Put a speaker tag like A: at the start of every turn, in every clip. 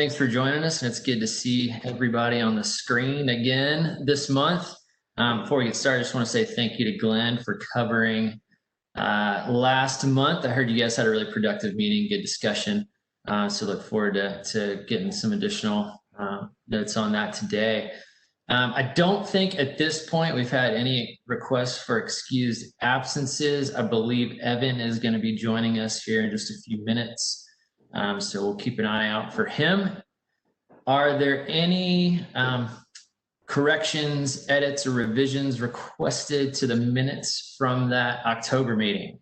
A: Thanks for joining us, and it's good to see everybody on the screen again this month. Before we get started, I just want to say thank you to Glenn for covering last month. I heard you guys had a really productive meeting, good discussion. So look forward to getting some additional notes on that today. I don't think at this point we've had any requests for excused absences. I believe Evan is going to be joining us here in just a few minutes. So we'll keep an eye out for him. Are there any corrections, edits, or revisions requested to the minutes from that October meeting?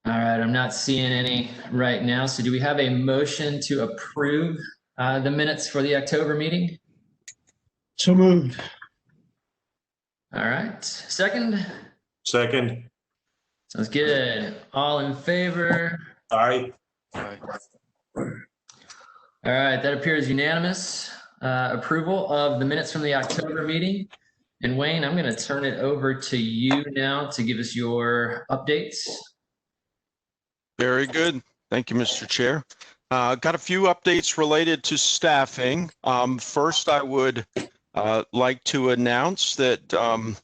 A: All right, I'm not seeing any right now. So do we have a motion to approve the minutes for the October meeting?
B: So moved.
A: All right, second?
C: Second.
A: Sounds good. All in favor?
C: Aye.
A: All right, that appears unanimous. Approval of the minutes from the October meeting. And Wayne, I'm going to turn it over to you now to give us your updates.
D: Very good. Thank you, Mr. Chair. Got a few updates related to staffing. First, I would like to announce that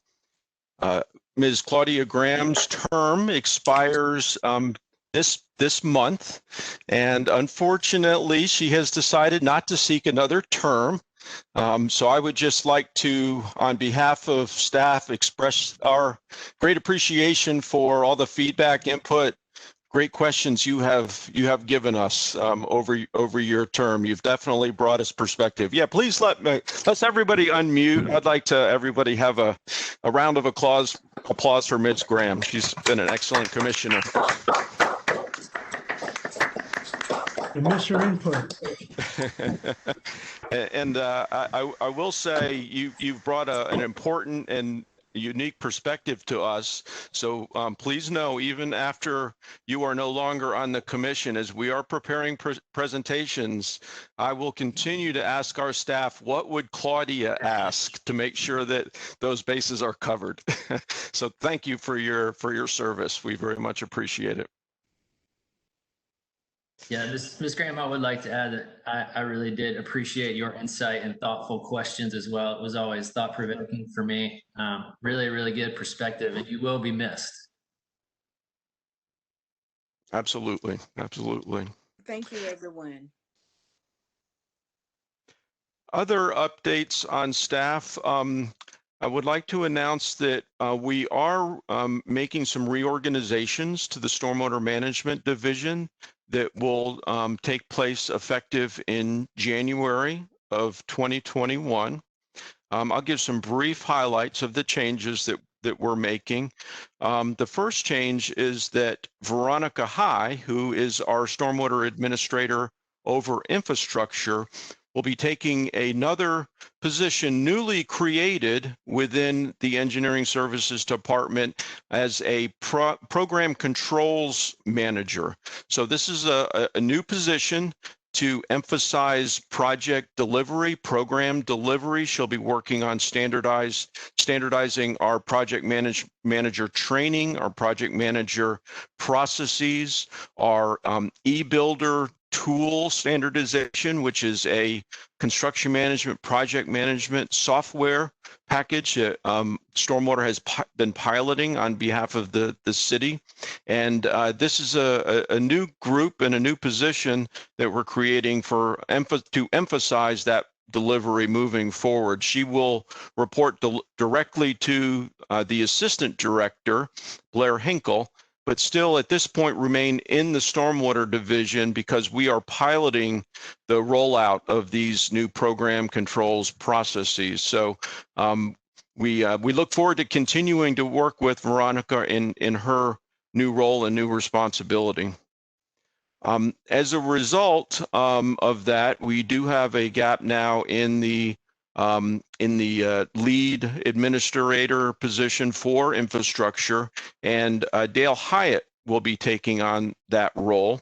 D: Ms. Claudia Graham's term expires this month, and unfortunately, she has decided not to seek another term. So I would just like to, on behalf of staff, express our great appreciation for all the feedback, input, great questions you have given us over your term. You've definitely brought us perspective. Yeah, please let's everybody unmute. I'd like to everybody have a round of applause for Ms. Graham. She's been an excellent commissioner.
B: I miss your input.
D: And I will say you've brought an important and unique perspective to us. So please know, even after you are no longer on the commission, as we are preparing presentations, I will continue to ask our staff, what would Claudia ask, to make sure that those bases are covered. So thank you for your service. We very much appreciate it.
A: Yeah, Ms. Graham, I would like to add that I really did appreciate your insight and thoughtful questions as well. It was always thought-provoking for me. Really, really good perspective, and you will be missed.
D: Absolutely, absolutely.
E: Thank you, everyone.
D: Other updates on staff. I would like to announce that we are making some reorganizations to the Stormwater Management Division that will take place effective in January of 2021. I'll give some brief highlights of the changes that we're making. The first change is that Veronica High, who is our Stormwater Administrator over infrastructure, will be taking another position newly created within the Engineering Services Department as a Program Controls Manager. So this is a new position to emphasize project delivery, program delivery. She'll be working on standardizing our project manager training, our project manager processes, our e-builder tool standardization, which is a construction management, project management software package that Stormwater has been piloting on behalf of the city. And this is a new group and a new position that we're creating to emphasize that delivery moving forward. She will report directly to the Assistant Director, Blair Hinkle, but still at this point remain in the Stormwater Division because we are piloting the rollout of these new program controls processes. So we look forward to continuing to work with Veronica in her new role and new responsibility. As a result of that, we do have a gap now in the lead administrator position for infrastructure, and Dale Hyatt will be taking on that role.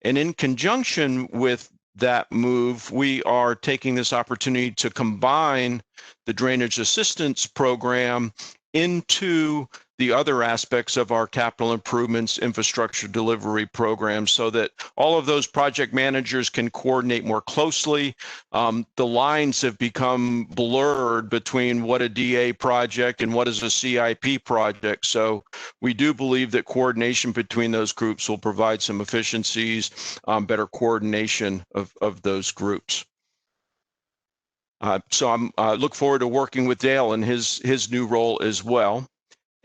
D: And in conjunction with that move, we are taking this opportunity to combine the drainage assistance program into the other aspects of our capital improvements infrastructure delivery program so that all of those project managers can coordinate more closely. The lines have become blurred between what a DA project and what is a CIP project. So we do believe that coordination between those groups will provide some efficiencies, better coordination of those groups. So I'm look forward to working with Dale in his new role as well.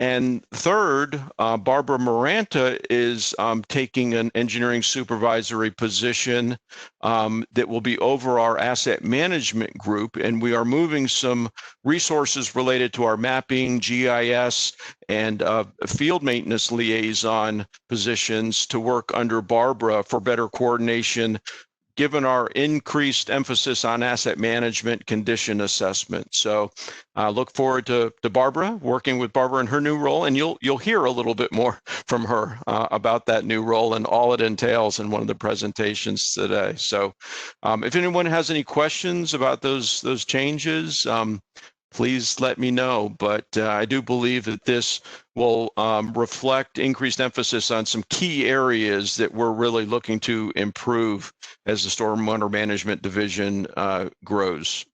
D: And third, Barbara Maranta is taking an engineering supervisory position that will be over our asset management group. And we are moving some resources related to our mapping, GIS, and field maintenance liaison positions to work under Barbara for better coordination, given our increased emphasis on asset management condition assessment. So look forward to Barbara, working with Barbara in her new role, and you'll hear a little bit more from her about that new role and all it entails in one of the presentations today. So if anyone has any questions about those changes, please let me know. But I do believe that this will reflect increased emphasis on some key areas that we're really looking to improve as the Stormwater Management Division grows.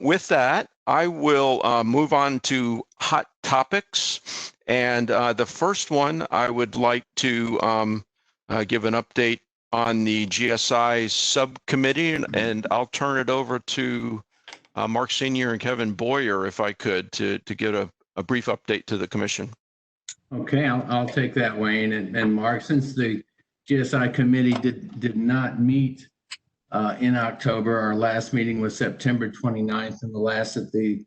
D: With that, I will move on to hot topics. And the first one, I would like to give an update on the GSI Subcommittee, and I'll turn it over to Mark Senior and Kevin Boyer, if I could, to get a brief update to the Commission.
F: Okay, I'll take that, Wayne. And Mark, since the GSI committee did not meet in October, our last meeting was September 29th, and the last that the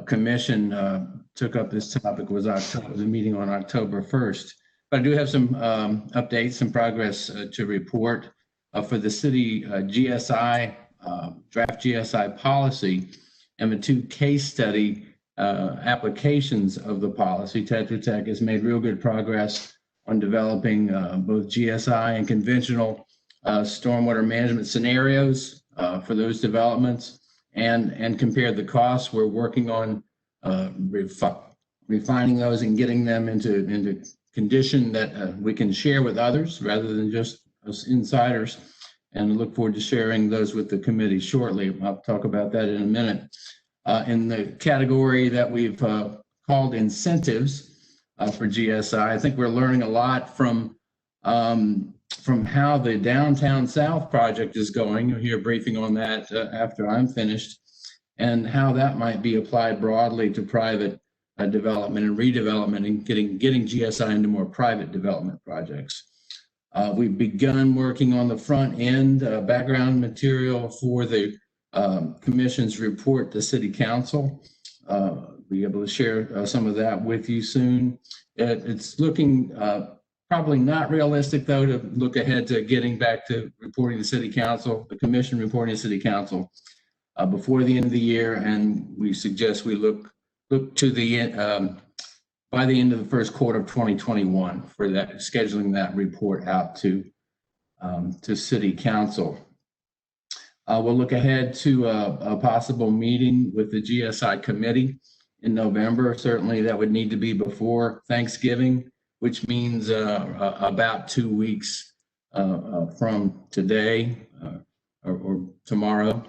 F: commission took up this topic was the meeting on October 1st. But I do have some updates, some progress to report for the city GSI, draft GSI policy, and the two case study applications of the policy. Tetra Tech has made real good progress on developing both GSI and conventional stormwater management scenarios for those developments, and compared the costs. We're working on refining those and getting them into condition that we can share with others rather than just us insiders, and look forward to sharing those with the committee shortly. I'll talk about that in a minute. In the category that we've called incentives for GSI, I think we're learning a lot from how the Downtown South project is going. You'll hear a briefing on that after I'm finished, and how that might be applied broadly to private development and redevelopment, and getting GSI into more private development projects. We've begun working on the front end background material for the Commission's report to City Council. Be able to share some of that with you soon. It's looking probably not realistic, though, to look ahead to getting back to reporting to City Council, the Commission reporting to City Council before the end of the year, and we suggest we look to the by the end of the first quarter of 2021 for that, scheduling that report out to City Council. We'll look ahead to a possible meeting with the GSI committee in November. Certainly that would need to be before Thanksgiving, which means about 2 weeks from today or tomorrow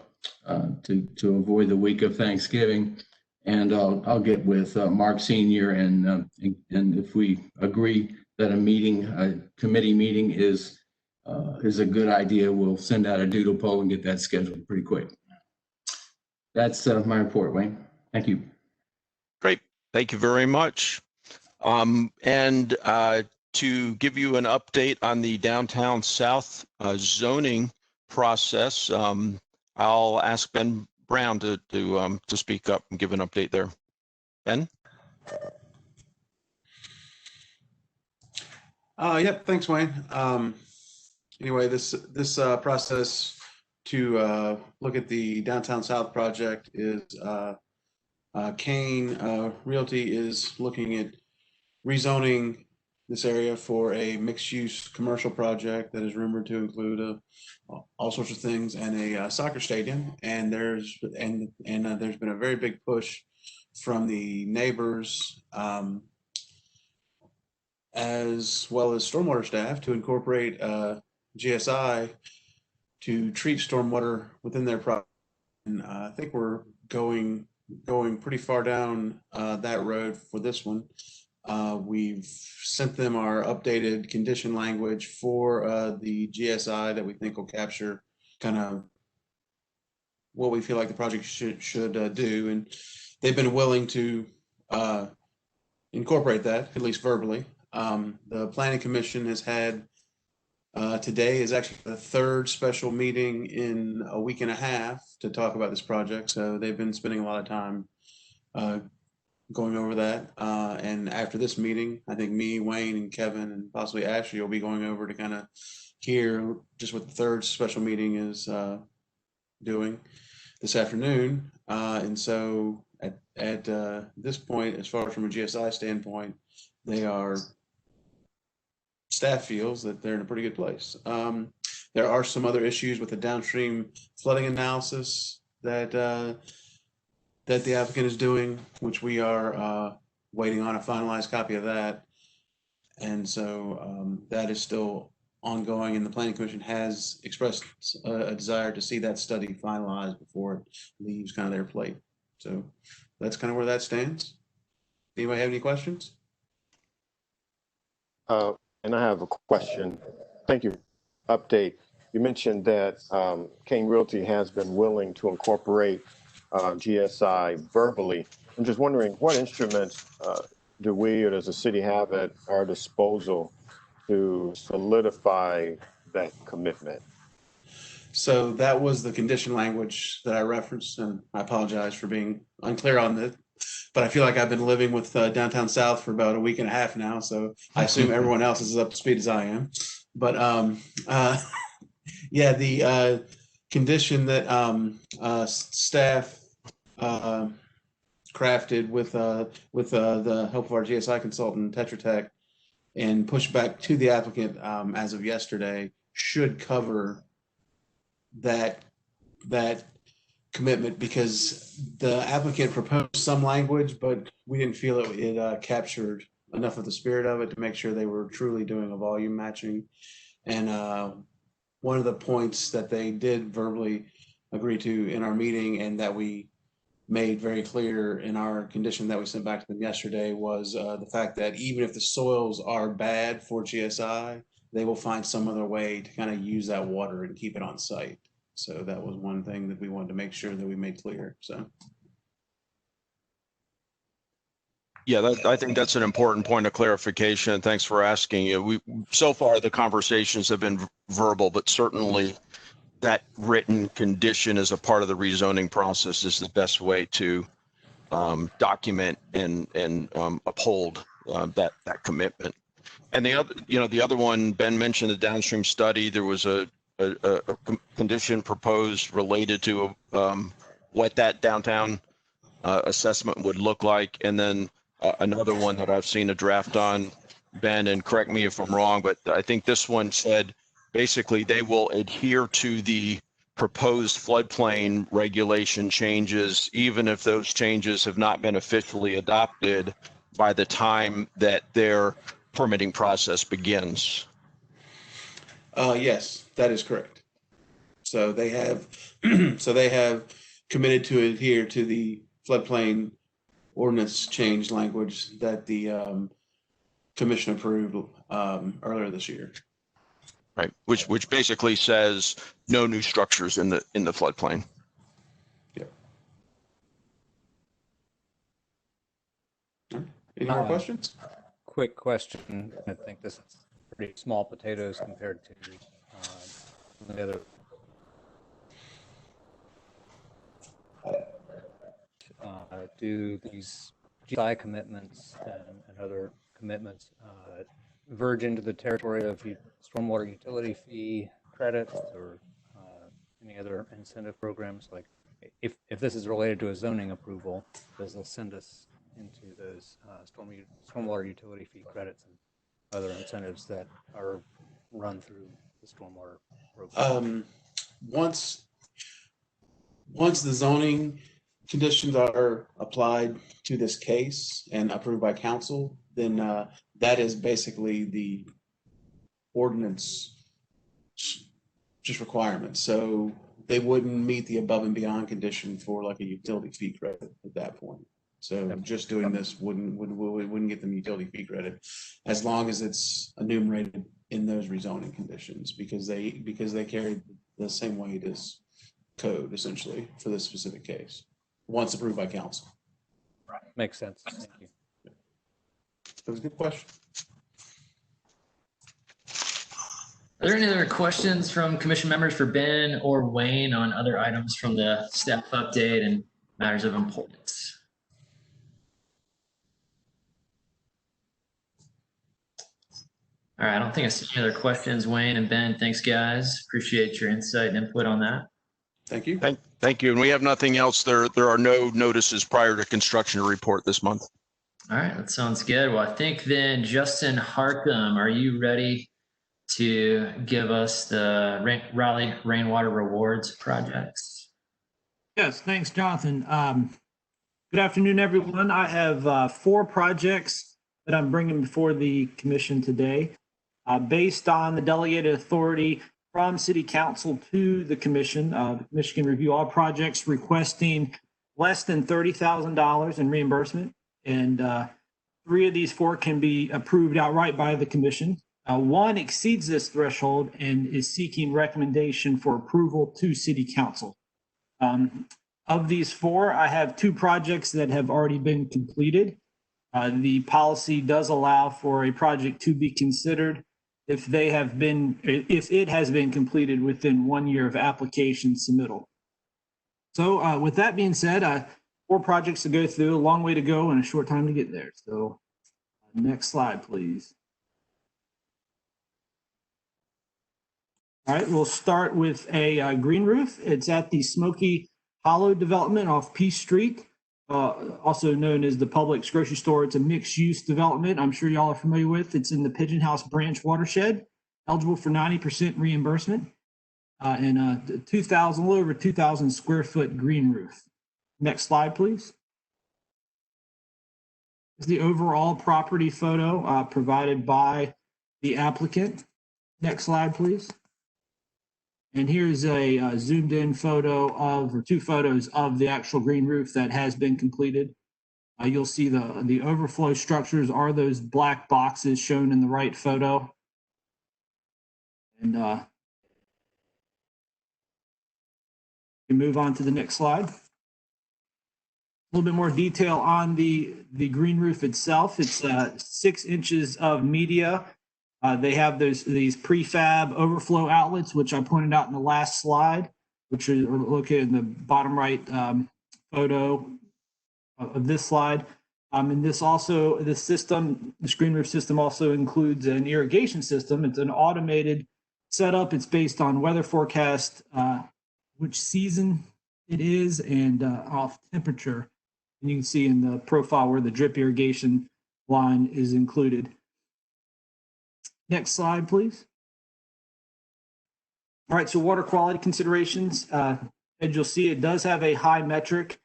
F: to avoid the week of Thanksgiving. And I'll get with Mark Senior, and if we agree that a committee meeting is a good idea, we'll send out a doodle poll and get that scheduled pretty quick. That's my report, Wayne. Thank you.
D: Great. Thank you very much. And to give you an update on the Downtown South zoning process, I'll ask Ben Brown to speak up and give an update there. Ben?
G: Yep, thanks, Wayne. Anyway, this process to look at the Downtown South project is Kane Realty is looking at rezoning this area for a mixed-use commercial project that is rumored to include all sorts of things and a soccer stadium. And there's been a very big push from the neighbors, as well as stormwater staff, to incorporate GSI to treat stormwater within their project. And I think we're going pretty far down that road for this one. We've sent them our updated condition language for the GSI that we think will capture kind of what we feel like the project should do, and they've been willing to incorporate that, at least verbally. The Planning Commission has had today is actually the third special meeting in a week and a half to talk about this project. So they've been spending a lot of time going over that. And after this meeting, I think me, Wayne, and Kevin, and possibly Ashley will be going over to kind of hear just what the third special meeting is doing this afternoon. And so at this point, as far as from a GSI standpoint, staff feels that they're in a pretty good place. There are some other issues with the downstream flooding analysis that the applicant is doing, which we are waiting on a finalized copy of that. And so that is still ongoing, and the Planning Commission has expressed a desire to see that study finalized before it leaves kind of their plate. So that's kind of where that stands. Anybody have any questions?
H: And I have a question. Thank you. Update. You mentioned that King Realty has been willing to incorporate GSI verbally. I'm just wondering, what instruments do we or does the city have at our disposal to solidify that commitment?
G: So that was the condition language that I referenced, and I apologize for being unclear on this, but I feel like I've been living with Downtown South for about a week and a half now, so I assume everyone else is up to speed as I am. But yeah, the condition that staff crafted with the help of our GSI consultant, Tetra Tech, and pushed back to the applicant as of yesterday should cover that commitment, because the applicant proposed some language, but we didn't feel it captured enough of the spirit of it to make sure they were truly doing a volume matching. And one of the points that they did verbally agree to in our meeting, and that we made very clear in our condition that we sent back to them yesterday, was the fact that even if the soils are bad for GSI, they will find some other way to kind of use that water and keep it on site. So that was one thing that we wanted to make sure that we made clear. So.
D: Yeah, I think that's an important point of clarification. Thanks for asking. So far the conversations have been verbal, but certainly that written condition as a part of the rezoning process is the best way to document and uphold that commitment. And the other one, Ben mentioned the downstream study. There was a condition proposed related to what that downtown assessment would look like. And then another one that I've seen a draft on, Ben, and correct me if I'm wrong, but I think this one said basically they will adhere to the proposed floodplain regulation changes, even if those changes have not been officially adopted by the time that their permitting process begins.
G: Yes, that is correct. So they have committed to adhere to the floodplain ordinance change language that the commission approved earlier this year.
D: Right, which basically says no new structures in the floodplain.
G: Yep. Any more questions?
I: Quick question. I think this is pretty small potatoes compared to the other. Do these GI commitments and other commitments verge into the territory of stormwater utility fee credits or any other incentive programs? Like if this is related to a zoning approval, does this send us into those stormwater utility fee credits other incentives that are run through the stormwater program?
G: Once the zoning conditions are applied to this case and approved by council, then that is basically the ordinance just requirements. So they wouldn't meet the above and beyond condition for like a utility fee credit at that point. So just doing this wouldn't get them utility fee credit as long as it's enumerated in those rezoning conditions, because they carry the same weight as code essentially for this specific case once approved by council.
I: Right. Makes sense. Thank you.
G: That was a good question.
A: Are there any other questions from commission members for Ben or Wayne on other items from the staff update and matters of importance? All right, I don't think I see any other questions. Wayne and Ben, thanks guys. Appreciate your insight and input on that.
G: Thank you.
D: Thank you. And we have nothing else. There are no notices prior to construction to report this month.
A: All right, that sounds good. Well, I think then Justin Harcum, are you ready to give us the Raleigh Rainwater Rewards projects?
B: Yes, thanks, Jonathan. Good afternoon, everyone. I have 4 projects that I'm bringing before the commission today. Based on the delegated authority from City Council to the commission, the commission can review all projects requesting less than $30,000 in reimbursement. And 3 of these 4 can be approved outright by the commission. 1 exceeds this threshold and is seeking recommendation for approval to City Council. Of these 4, I have 2 projects that have already been completed. The policy does allow for a project to be considered if it has been completed within 1 year of application submittal. So with that being said, 4 projects to go through, a long way to go and a short time to get there. So next slide, please. All right, we'll start with a green roof. It's at the Smoky Hollow development off Peace Street, also known as the Publix grocery store. It's a mixed-use development I'm sure y'all are familiar with. It's in the Pigeon House Branch watershed, eligible for 90% reimbursement, and a little over 2,000 square foot green roof. Next slide, please. This is the overall property photo provided by the applicant. Next slide, please. And here's a zoomed in photo or 2 photos of the actual green roof that has been completed. You'll see the overflow structures are those black boxes shown in the right photo. And we move on to the next slide. A little bit more detail on the green roof itself. It's 6 inches of media. They have these prefab overflow outlets, which I pointed out in the last slide, which are located in the bottom right photo of this slide. And this green roof system also includes an irrigation system. It's an automated setup. It's based on weather forecast, which season it is, and off temperature. And you can see in the profile where the drip irrigation line is included. Next slide, please. All right, so water quality considerations. As you'll see, it does have a high metric.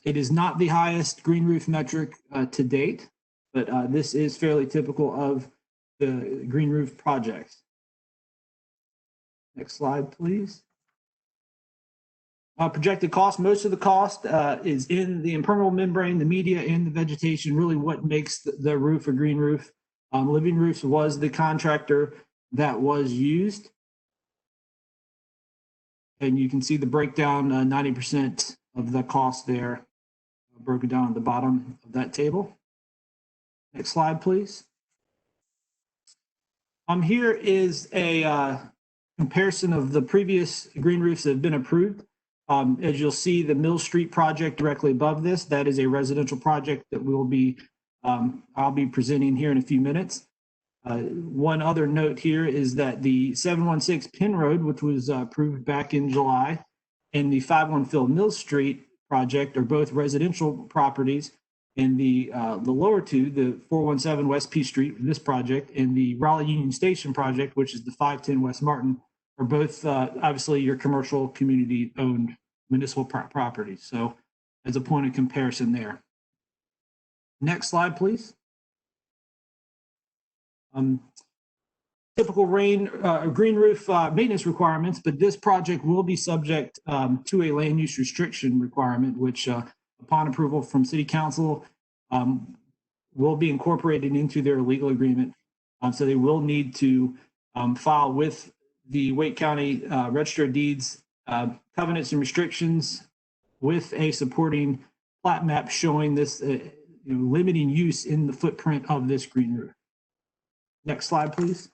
B: It is not the highest green roof metric to date, but this is fairly typical of the green roof projects. Next slide, please. Projected cost, most of the cost is in the impermeable membrane, the media, and the vegetation, really what makes the roof a green roof. Living Roofs was the contractor that was used. And you can see the breakdown, 90% of the cost there, broken down at the bottom of that table. Next slide, please. Here is a comparison of the previous green roofs that have been approved. As you'll see, the Mill Street project directly above this, that is a residential project that I'll be presenting here in a few minutes. One other note here is that the 716 Penn Road, which was approved back in July, and the 515 Mill Street project are both residential properties, And the lower two, the 417 West P Street, this project, and the Raleigh Union Station project, which is the 510 West Martin, are both obviously your commercial community owned municipal properties. So as a point of comparison there. Next slide, please. Typical green roof maintenance requirements, but this project will be subject to a land use restriction requirement, which upon approval from City Council will be incorporated into their legal agreement. So they will need to file with the Wake County Register of Deeds covenants and restrictions with a supporting plat map showing this limiting use in the footprint of this green roof. Next slide, please.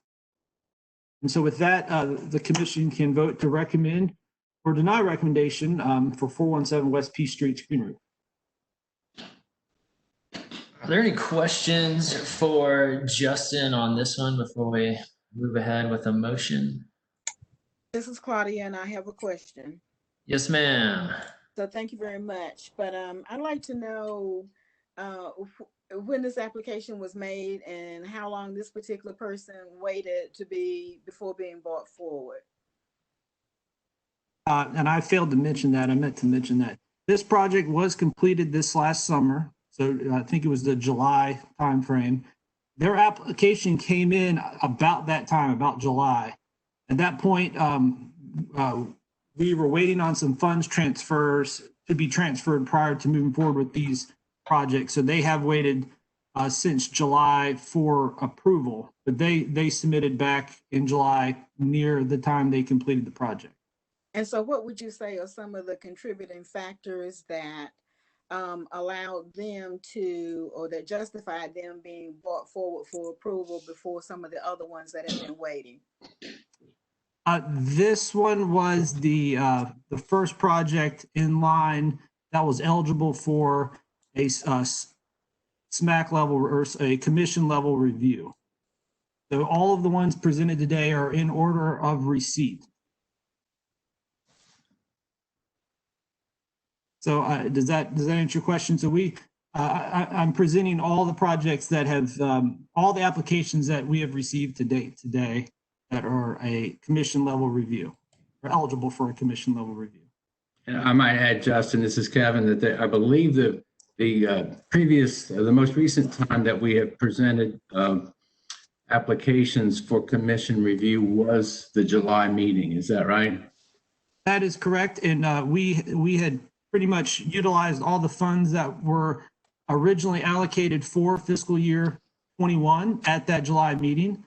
B: And so with that, the commission can vote to recommend or deny recommendation for 417 West P Street green roof.
A: Are there any questions for Justin on this one before we move ahead with a motion?
E: This is Claudia, and I have a question.
A: Yes, ma'am.
E: So thank you very much. But I'd like to know when this application was made and how long this particular person waited to be before being brought forward.
B: And I failed to mention that. I meant to mention that. This project was completed this last summer. So I think it was the July timeframe. Their application came in about that time, about July. At that point, we were waiting on some funds transfers to be transferred prior to moving forward with these projects. So they have waited since July for approval, but they submitted back in July near the time they completed the project.
E: And so what would you say are some of the contributing factors that allowed them to, or that justified them being brought forward for approval before some of the other ones that have been waiting?
B: This one was the first project in line that was eligible for a SMAC level or a commission level review. So all of the ones presented today are in order of receipt. So does that answer your question? So I'm presenting all the projects that have all the applications that we have received to date today that are a commission level review, or eligible for a commission level review.
F: And I might add, Justin, this is Kevin, that I believe the most recent time that we have presented applications for commission review was the July meeting. Is that right?
B: That is correct. And we had pretty much utilized all the funds that were originally allocated for fiscal year 21 at that July meeting.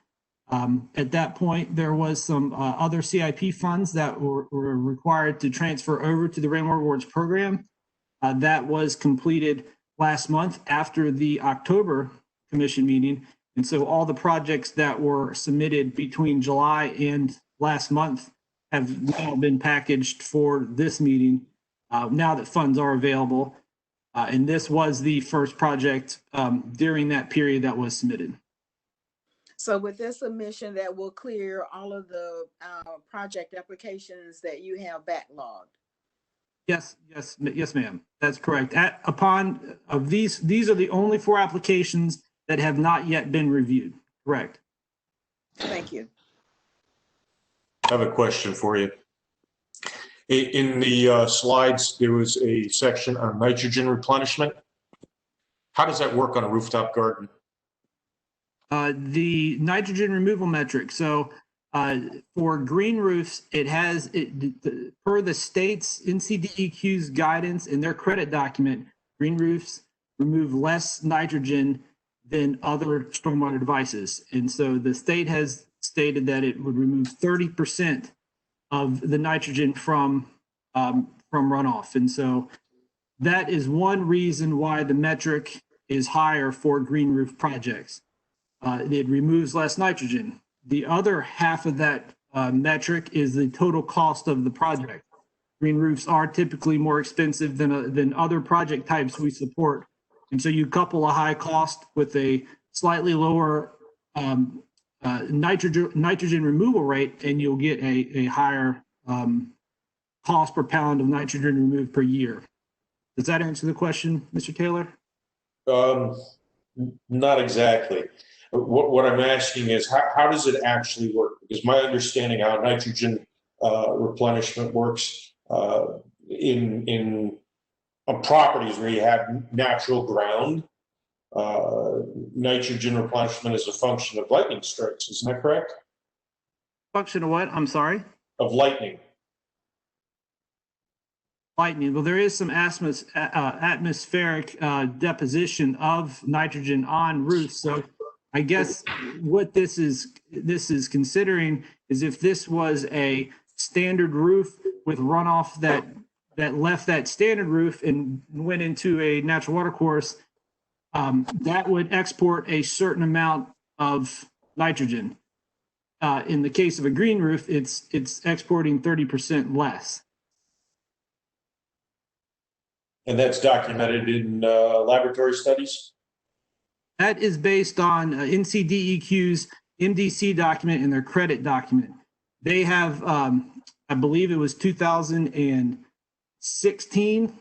B: At that point, there was some other CIP funds that were required to transfer over to the Rainwater Rewards program. That was completed last month after the October commission meeting. And so all the projects that were submitted between July and last month have now been packaged for this meeting now that funds are available. And this was the first project during that period that was submitted.
E: So with this submission, that will clear all of the project applications that you have backlogged.
B: Yes, ma'am. That's correct. These are the only 4 applications that have not yet been reviewed. Correct.
E: Thank you.
C: I have a question for you. In the slides, there was a section on nitrogen replenishment. How does that work on a rooftop garden?
B: The nitrogen removal metric. So for green roofs, per the state's NCDEQ's guidance in their credit document, green roofs remove less nitrogen than other stormwater devices. And so the state has stated that it would remove 30% of the nitrogen from runoff. And so that is one reason why the metric is higher for green roof projects. It removes less nitrogen. The other half of that metric is the total cost of the project. Green roofs are typically more expensive than other project types we support. And so you couple a high cost with a slightly lower nitrogen removal rate, and you'll get a higher cost per pound of nitrogen removed per year. Does that answer the question, Mr. Taylor?
C: Not exactly. What I'm asking is how does it actually work? Because my understanding how nitrogen replenishment works in on properties where you have natural ground, nitrogen replenishment is a function of lightning strikes. Isn't that correct?
B: Function of what? I'm sorry?
C: Of lightning.
B: Lightning. Well, there is some atmospheric deposition of nitrogen on roofs. So I guess what this is considering is if this was a standard roof with runoff that left that standard roof and went into a natural water course, that would export a certain amount of nitrogen. In the case of a green roof, it's exporting 30% less.
C: And that's documented in laboratory studies?
B: That is based on NCDEQ's MDC document and their credit document. They have, I believe it was 2016.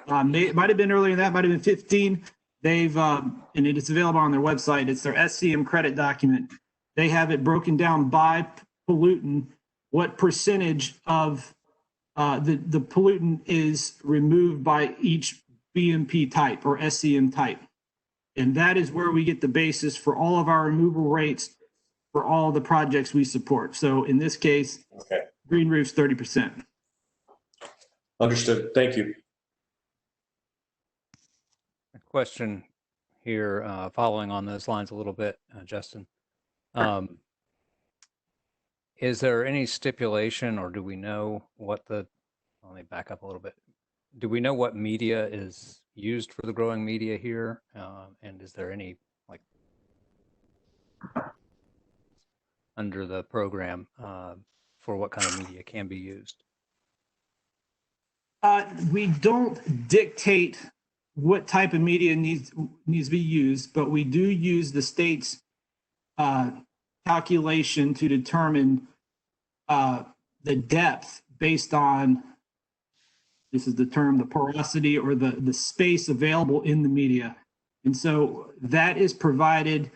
B: It might have been earlier than that, might have been 15. They've, and it is available on their website. It's their SCM credit document. They have it broken down by pollutant, what percentage of the pollutant is removed by each BMP type or SCM type. And that is where we get the basis for all of our removal rates for all the projects we support. So in this case,
C: okay,
B: green roofs, 30%.
C: Understood. Thank you.
I: A question here, following on those lines a little bit, Justin. Is there any stipulation, or do we know what let me back up a little bit. Do we know what media is used for the growing media here? And is there any, like, under the program for what kind of media can be used?
B: We don't dictate what type of media needs to be used, but we do use the state's calculation to determine the depth based on, this is the term, the porosity or the space available in the media. And so that is provided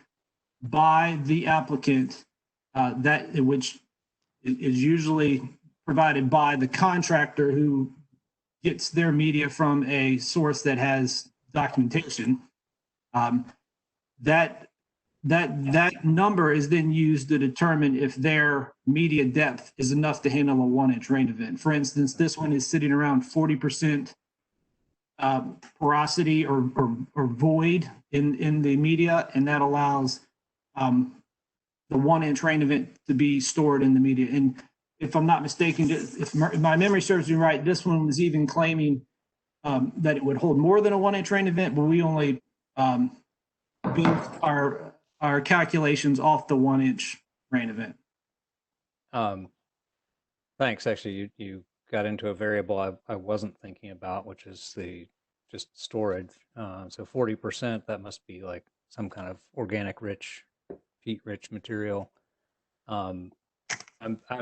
B: by the applicant, which is usually provided by the contractor who gets their media from a source that has documentation. That number is then used to determine if their media depth is enough to handle a 1-inch rain event. For instance, this one is sitting around 40% porosity or void in the media, and that allows the 1-inch rain event to be stored in the media. And if I'm not mistaken, if my memory serves me right, this one was even claiming that it would hold more than a 1-inch rain event, but we only built our calculations off the 1-inch rain event.
I: Thanks. Actually, you got into a variable I wasn't thinking about, which is the just storage. So 40%, that must be like some kind of organic rich, peat rich material. I'm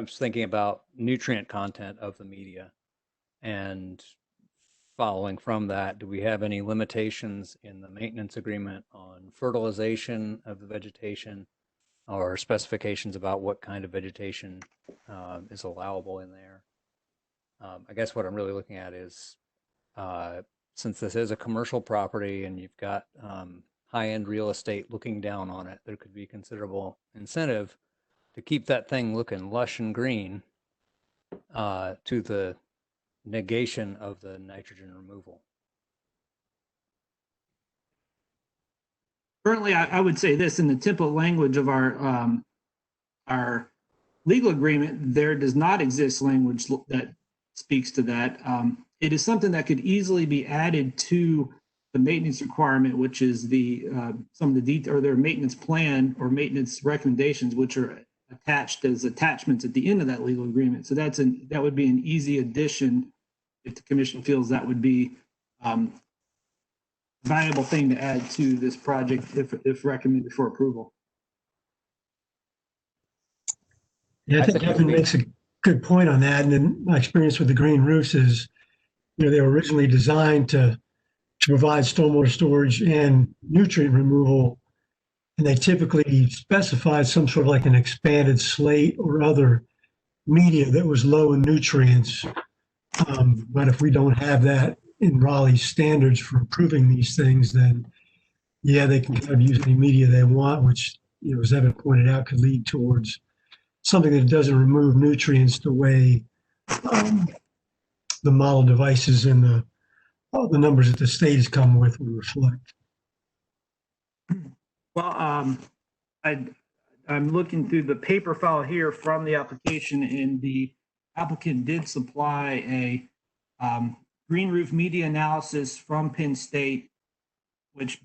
I: thinking about nutrient content of the media, and following from that, do we have any limitations in the maintenance agreement on fertilization of the vegetation, or specifications about what kind of vegetation is allowable in there? I guess what I'm really looking at is, since this is a commercial property and you've got high-end real estate looking down on it, there could be considerable incentive to keep that thing looking lush and green to the negation of the nitrogen removal.
B: Currently, I would say this, in the template language of our legal agreement, there does not exist language that speaks to that. It is something that could easily be added to the maintenance requirement, which is some of the or their maintenance plan or maintenance recommendations, which are attached as attachments at the end of that legal agreement. So that would be an easy addition if the commission feels that would be a valuable thing to add to this project if recommended for approval.
J: Yeah, I think Kevin makes a good point on that. And then my experience with the green roofs is, they were originally designed to to provide stormwater storage and nutrient removal. And they typically specified some sort of like an expanded slate or other media that was low in nutrients. But if we don't have that in Raleigh's standards for approving these things, then yeah, they can kind of use any media they want, which, you know, as Evan pointed out, could lead towards something that doesn't remove nutrients the way the model devices and all the numbers that the state has come with would reflect.
B: Well, I'm looking through the paper file here from the application, and the applicant did supply a green roof media analysis from Penn State, which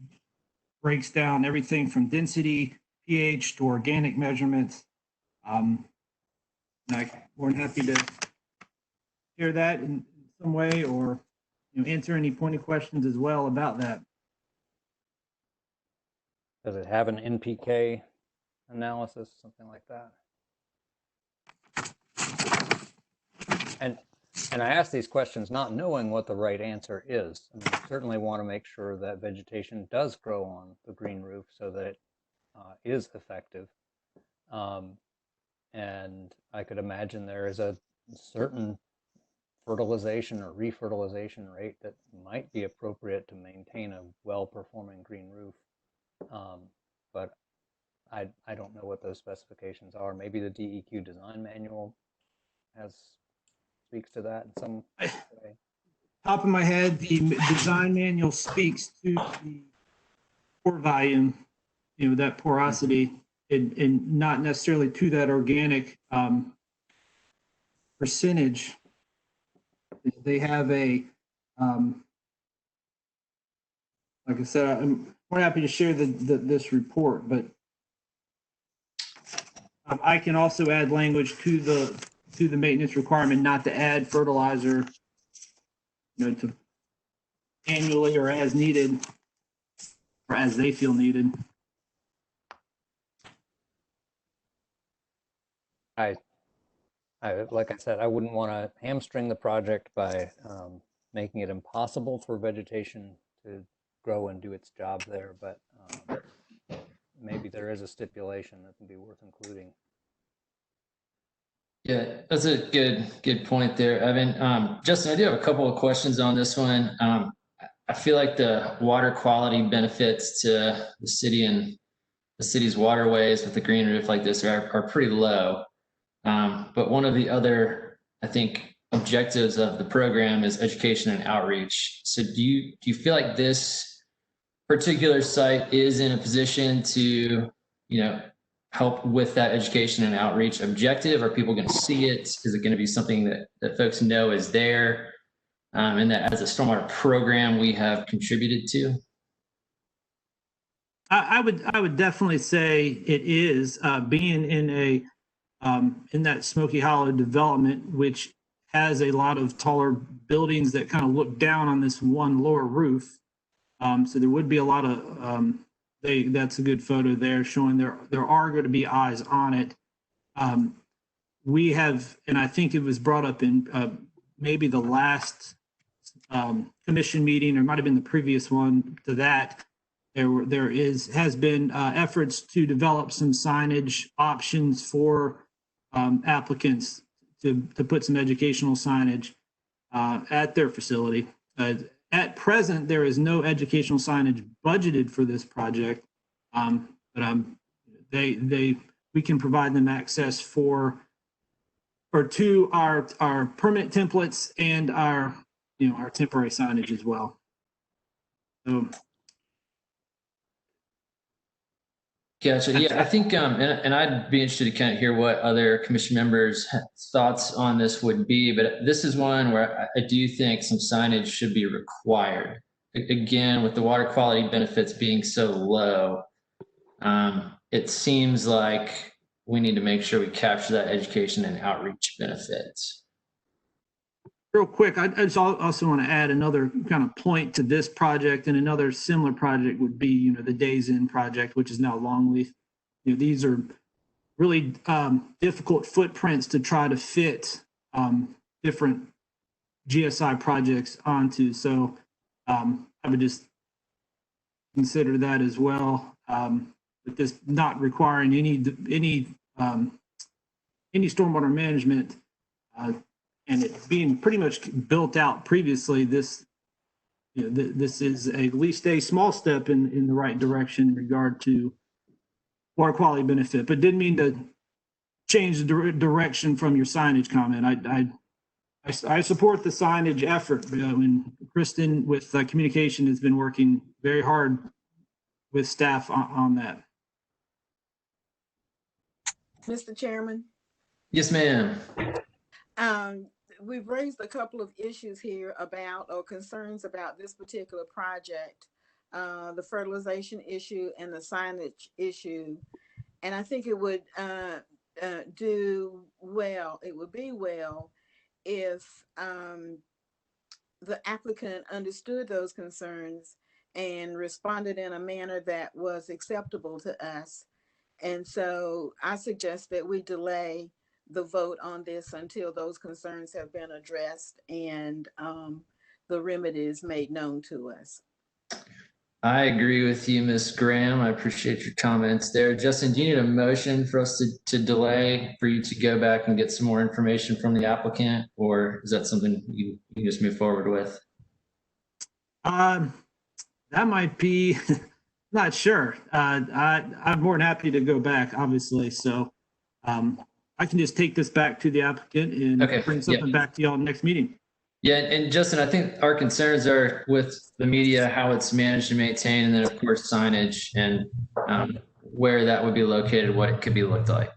B: breaks down everything from density, pH to organic measurements. I'm more than happy to share that in some way, or answer any pointed questions as well about that.
I: Does it have an NPK analysis, something like that? And I ask these questions not knowing what the right answer is. I mean, we certainly want to make sure that vegetation does grow on the green roof so that it is effective. And I could imagine there is a certain fertilization or refertilization rate that might be appropriate to maintain a well-performing green roof. But I don't know what those specifications are. Maybe the DEQ design manual speaks to that in some way.
B: Top of my head, the design manual speaks to the pore volume, that porosity, and not necessarily to that organic percentage. They have a, like I said, I'm more happy to share this report, but I can also add language to the maintenance requirement not to add fertilizer, to annually or as needed, or as they feel needed.
I: Like I said, I wouldn't want to hamstring the project by making it impossible for vegetation to grow and do its job there, but maybe there is a stipulation that can be worth including.
A: Yeah, that's a good point there, Evan. Justin, I do have a couple of questions on this one. I feel like the water quality benefits to the city and the city's waterways with the green roof like this are pretty low. But one of the other, I think, objectives of the program is education and outreach. So do you feel like this particular site is in a position to, help with that education and outreach objective? Are people going to see it? Is it going to be something that folks know is there, and that as a stormwater program we have contributed to?
B: I would definitely say it is, being in that Smoky Hollow development, which has a lot of taller buildings that kind of look down on this one lower roof. So there would be a lot of, that's a good photo there showing there are going to be eyes on it. We have, and I think it was brought up in maybe the last commission meeting, or might have been the previous one to that. Has been efforts to develop some signage options for applicants to put some educational signage at their facility. At present, there is no educational signage budgeted for this project, but we can provide them access to our permit templates and our temporary signage as well. So.
A: Gotcha. Yeah, I think, and I'd be interested to kind of hear what other commission members' thoughts on this would be, but this is one where I do think some signage should be required. Again, with the water quality benefits being so low, it seems like we need to make sure we capture that education and outreach benefits.
B: Real quick, I just also want to add another kind of point to this project, and another similar project would be, the Days Inn project, which is now Longleaf. These are really difficult footprints to try to fit different GSI projects onto. So I I would just consider that as well. With this not requiring any stormwater management, and it being pretty much built out previously, this this is at least a small step in the right direction in regard to water quality benefit. But didn't mean to change the direction from your signage comment. I support the signage effort. And Kristen with communication has been working very hard with staff on that.
E: Mr. Chairman.
A: Yes, ma'am.
E: We've raised a couple of issues here about, or concerns about this particular project, the fertilization issue and the signage issue. And I think it would do well, it would be well if the applicant understood those concerns and responded in a manner that was acceptable to us. And so I suggest that we delay the vote on this until those concerns have been addressed and the remedies made known to us.
A: I agree with you, Ms. Graham. I appreciate your comments there. Justin, do you need a motion for us to delay, for you to go back and get some more information from the applicant, or is that something you just move forward with?
B: That might be, not sure. I'm more than happy to go back, obviously. So I can just take this back to the applicant and bring something back to y'all next meeting.
A: Yeah, and Justin, I think our concerns are with the media, how it's managed and maintained, and then of course signage and where that would be located, what it could be looked like.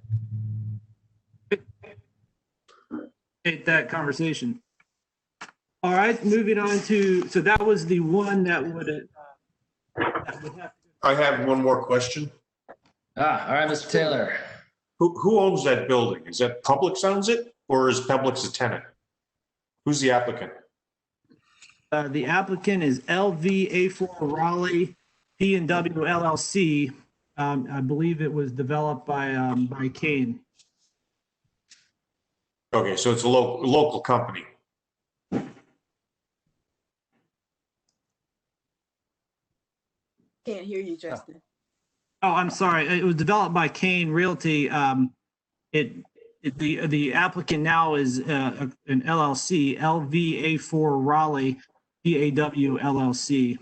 B: Hate that conversation. All right, moving on to, so that was the one that would have to.
C: I have one more question.
A: All right, Mr. Taylor.
C: Who owns that building? Is that Publix owns it, or is Publix a tenant? Who's the applicant?
B: The applicant is LVA4 Raleigh P&W LLC. I believe it was developed by Kane.
C: Okay, so it's a local company.
E: Can't hear you, Justin.
B: Oh, I'm sorry. It was developed by Kane Realty. The applicant now is an LLC, LVA4 Raleigh PAW LLC.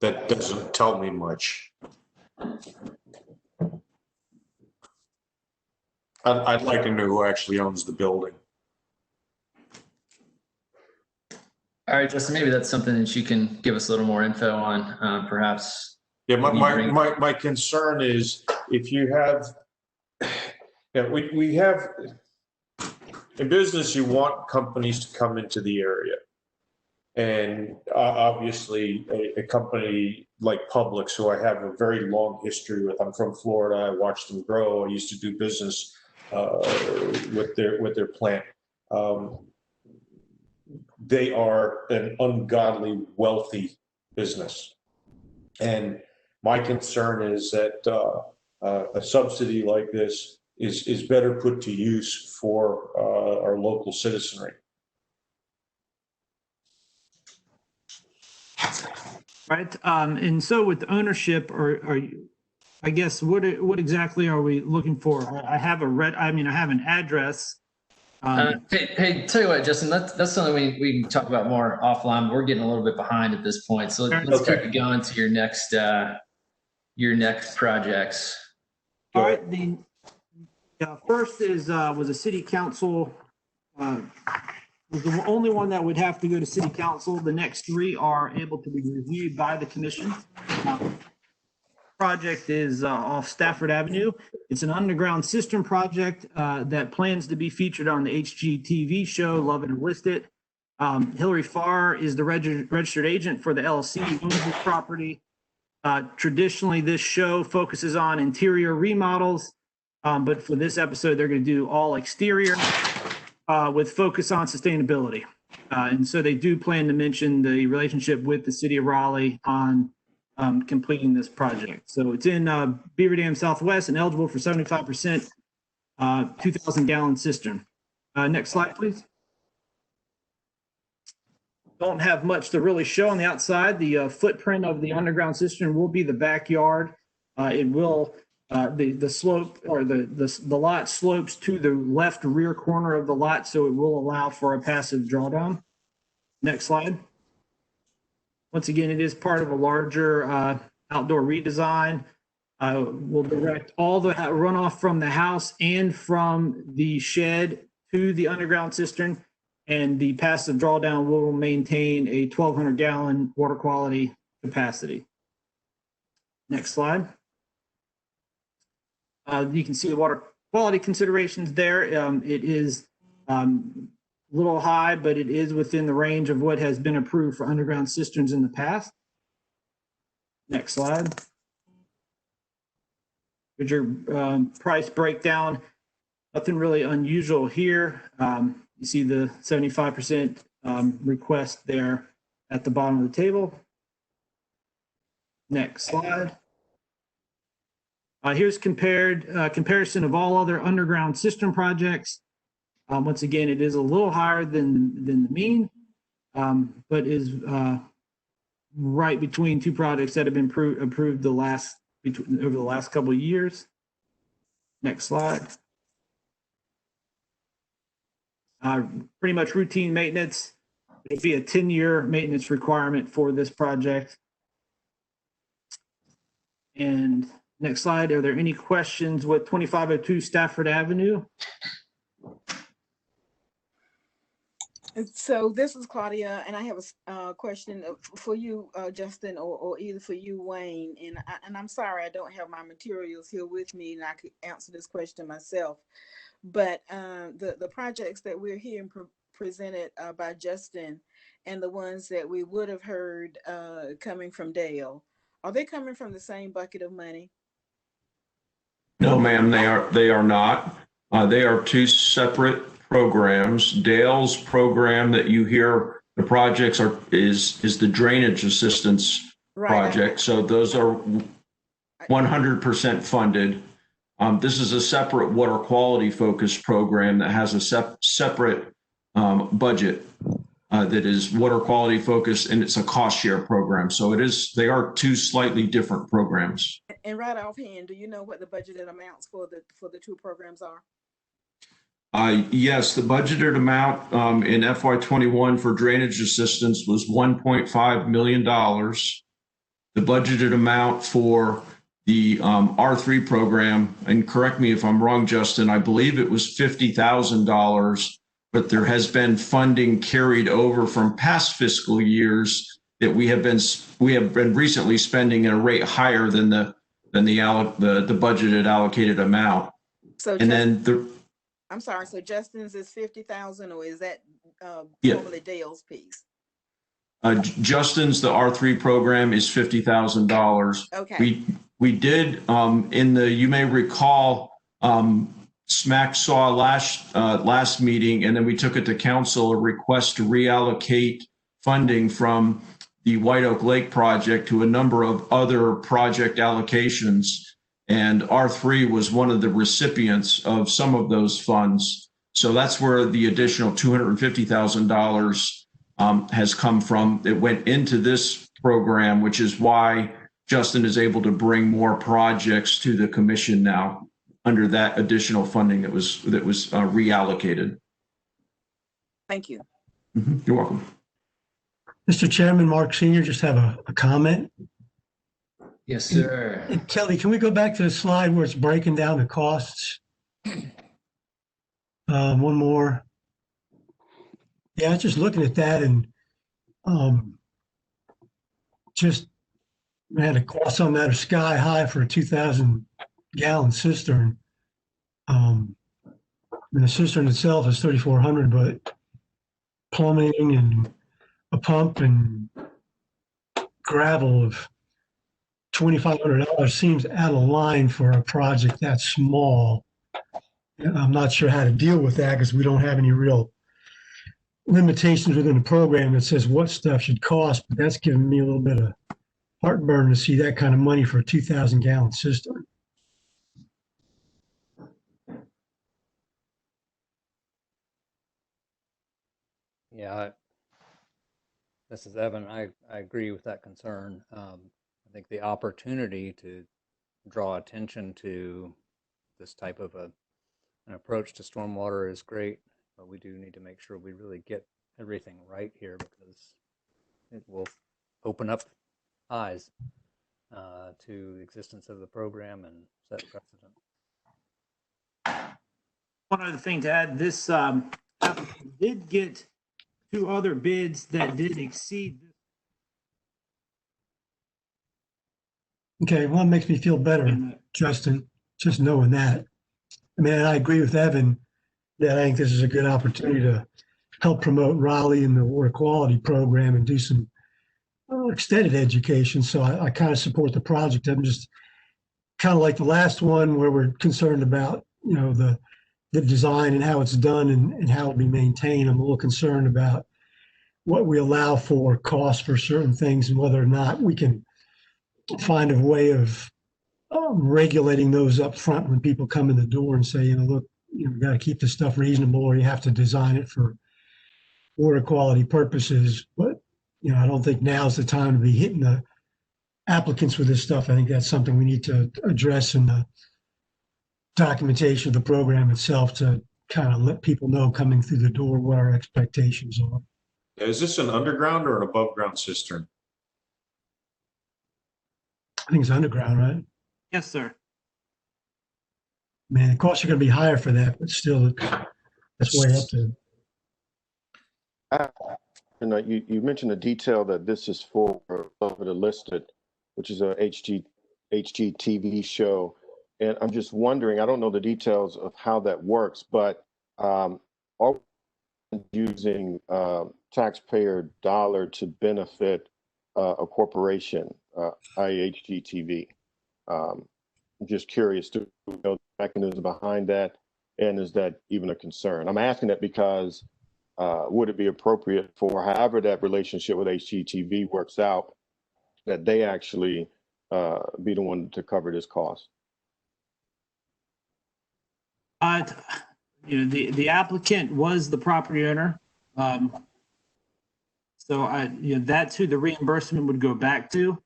C: That doesn't tell me much. I'd like to know who actually owns the building.
A: All right, Justin, maybe that's something that you can give us a little more info on, perhaps.
C: Yeah, my concern is if you have, we have, in business, you want companies to come into the area. And obviously a company like Publix, who I have a very long history with, I'm from Florida, I watched them grow, I used to do business with their plant. They are an ungodly wealthy business. And my concern is that a subsidy like this is better put to use for our local citizenry.
B: Right. And so with ownership, are you, I guess, what exactly are we looking for? I have an address.
A: Hey, tell you what, Justin, that's something we can talk about more offline. We're getting a little bit behind at this point. So let's keep it going to your next projects.
B: All right. The first was a city council, was the only one that would have to go to city council. The next three are able to be reviewed by the commission. Project is off Stafford Avenue. It's an underground cistern project that plans to be featured on the HGTV show Love It and List It. Hillary Farr is the registered agent for the LLC who owns this property. Traditionally, this show focuses on interior remodels, but for this episode, they're going to do all exterior with focus on sustainability. And so they do plan to mention the relationship with the city of Raleigh on completing this project. So it's in Beaver Dam Southwest and eligible for 75% 2,000 gallon cistern. Next slide, please. don't have much to really show on the outside. The footprint of the underground cistern will be the backyard. It will the slope or the lot slopes to the left rear corner of the lot, so it will allow for a passive drawdown. Next slide. Once again, it is part of a larger outdoor redesign. We'll direct all the runoff from the house and from the shed to the underground cistern, and the passive drawdown will maintain a 1,200 gallon water quality capacity. Next slide. You can see the water quality considerations there. It is a little high, but it is within the range of what has been approved for underground cisterns in the past. Next slide. Here's your price breakdown. Nothing really unusual here. You see the 75% request there at the bottom of the table. Next slide. Here's comparison of all other underground cistern projects. Once again, it is a little higher than the mean, but is right between two projects that have been approved over the last couple of years. Next slide. Pretty much routine maintenance. It'll be a 10-year maintenance requirement for this project. And next slide. Are there any questions with 2502 Stafford Avenue?
E: So this is Claudia, and I have a question for you, Justin, or either for you, Wayne. And I'm sorry I don't have my materials here with me, and I could answer this question myself. But the projects that we're hearing presented by Justin, and the ones that we would have heard coming from Dale, are they coming from the same bucket of money?
K: No, ma'am, they are not. They are two separate programs. Dale's program that you hear the projects is the drainage assistance project. So those are 100% funded. This is a separate water quality focused program that has a separate budget that is water quality focused, and it's a cost share program. So they are two slightly different programs.
E: And right offhand, do you know what the budgeted amounts for the two programs are?
K: Yes, the budgeted amount in FY21 for drainage assistance was $1.5 million. The budgeted amount for the R3 program, and correct me if I'm wrong, Justin, I believe it was $50,000, but there has been funding carried over from past fiscal years that we have been recently spending at a rate higher than the budgeted allocated amount.
E: So
K: and then
E: I'm sorry. So Justin's is 50,000, or is that normally Dale's piece?
K: Justin's, the R3 program, is $50,000.
E: Okay.
K: We did you may recall, SMAC saw last meeting, and then we took it to council, a request to reallocate funding from the White Oak Lake project to a number of other project allocations. And R3 was one of the recipients of some of those funds. So that's where the additional $250,000 has come from. It went into this program, which is why Justin is able to bring more projects to the commission now under that additional funding that was reallocated.
E: Thank you.
K: You're welcome.
J: Mr. Chairman, Mark Sr., just have a comment.
A: Yes, sir.
J: And Kelly, can we go back to the slide where it's breaking down the costs? One more. Yeah, I was just looking at that, and just man, the costs on that are sky high for a 2,000 gallon cistern. And the cistern itself is 3,400, but plumbing and a pump and gravel of $2,500 seems out of line for a project that small. I'm not sure how to deal with that because we don't have any real limitations within the program that says what stuff should cost, but that's giving me a little bit of heartburn to see that kind of money for a 2,000 gallon cistern.
I: Yeah, This is Evan. I agree with that concern. I think the opportunity to draw attention to this type of an approach to stormwater is great, but we do need to make sure we really get everything right here, because it will open up eyes to the existence of the program and set precedent.
B: One other thing to add, this applicant did get 2 other bids that did exceed.
J: Okay, well, it makes me feel better, Justin, just knowing that. I mean, I agree with Evan that I think this is a good opportunity to help promote Raleigh and the water quality program and do some extended education. So I kind of support the project. I'm just kind of like the last one where we're concerned about, you know, the design and how it's done and how it'll be maintained. I'm a little concerned about what we allow for costs for certain things and whether or not we can find a way of regulating those up front when people come in the door and say, you know, look, you know, we got to keep this stuff reasonable, or you have to design it for water quality purposes. But, you know, I don't think now's the time to be hitting the applicants with this stuff. I think that's something we need to address in the documentation of the program itself to kind of let people know coming through the door what our expectations are.
C: Is this an underground or an above ground cistern?
J: I think it's underground, right?
B: Yes, sir.
J: Man, the costs are going to be higher for that, but still, that's way up there.
H: You mentioned the detail that this is for over the listed, which is a HGTV show. And I'm just wondering, I don't know the details of how that works, but are we using taxpayer dollar to benefit a corporation, HGTV? I'm just curious to know the mechanism behind that, and is that even a concern? I'm asking that because would it be appropriate for however that relationship with HGTV works out, that they actually be the one to cover this cost?
B: You know, the applicant was the property owner. So you know, that's who the reimbursement would go back to.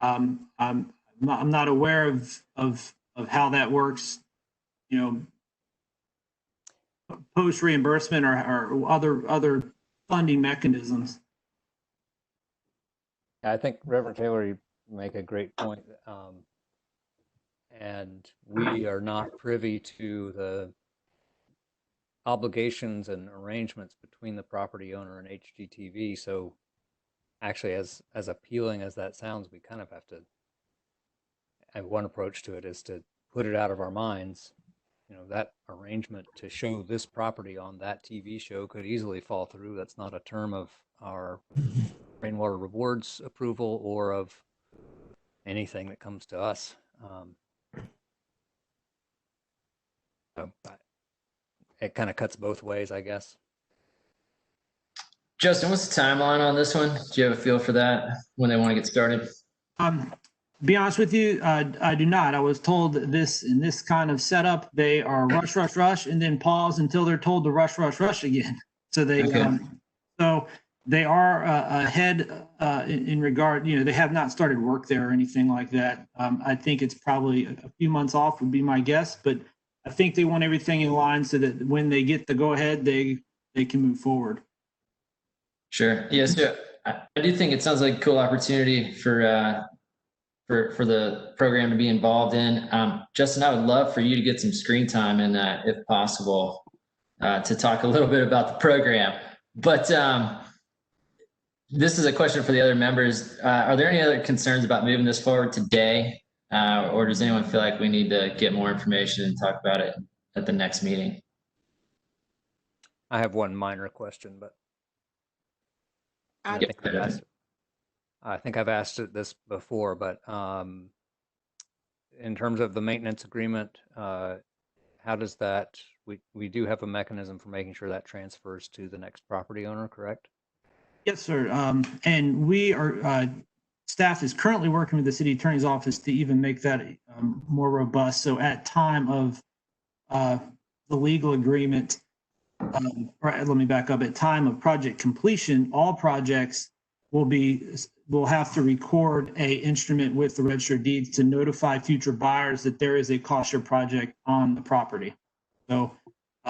B: I'm not aware of how that works, you know, post reimbursement or other funding mechanisms.
I: I think Reverend Taylor, you make a great point. And we are not privy to the obligations and arrangements between the property owner and HGTV. So actually, as appealing as that sounds, we kind of have to, and one approach to it is to put it out of our minds. You know, that arrangement to show this property on that TV show could easily fall through. That's not a term of our rainwater rewards approval or of anything that comes to us. So it kind of cuts both ways, I guess.
A: Justin, what's the timeline on this one? Do you have a feel for that, when they want to get started?
B: Be honest with you, I do not. I was told that in this kind of setup, they are rush, and then pause until they're told to rush again. So they, so they are ahead in regard, you know, they have not started work there or anything like that. I think it's probably a few months off would be my guess, but I think they want everything in line so that when they get the go ahead, they can move forward.
A: Sure. Yes. Yeah, I do think it sounds like a cool opportunity for the program to be involved in. Justin, I would love for you to get some screen time in that, if possible, to talk a little bit about the program. But this is a question for the other members. Are there any other concerns about moving this forward today? Or does anyone feel like we need to get more information and talk about it at the next meeting?
I: I have one minor question, but I think I've asked it this before, but in terms of the maintenance agreement, how does that, we do have a mechanism for making sure that transfers to the next property owner, correct?
B: Yes, sir. And we are, staff is currently working with the city attorney's office to even make that more robust. So at time of the legal agreement, let me back up. At time of project completion, all projects will have to record a instrument with the Register of Deeds to notify future buyers that there is a cost share project on the property. So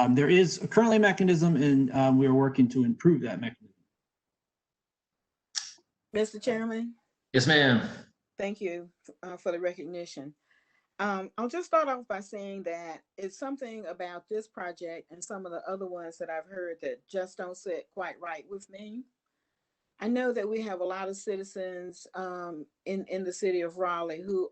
B: there is currently a mechanism, and we are working to improve that mechanism.
E: Mr. Chairman,
A: Yes, ma'am.
E: thank you for the recognition. I'll just start off by saying that it's something about this project and some of the other ones that I've heard that just don't sit quite right with me. I know that we have a lot of citizens in the city of Raleigh who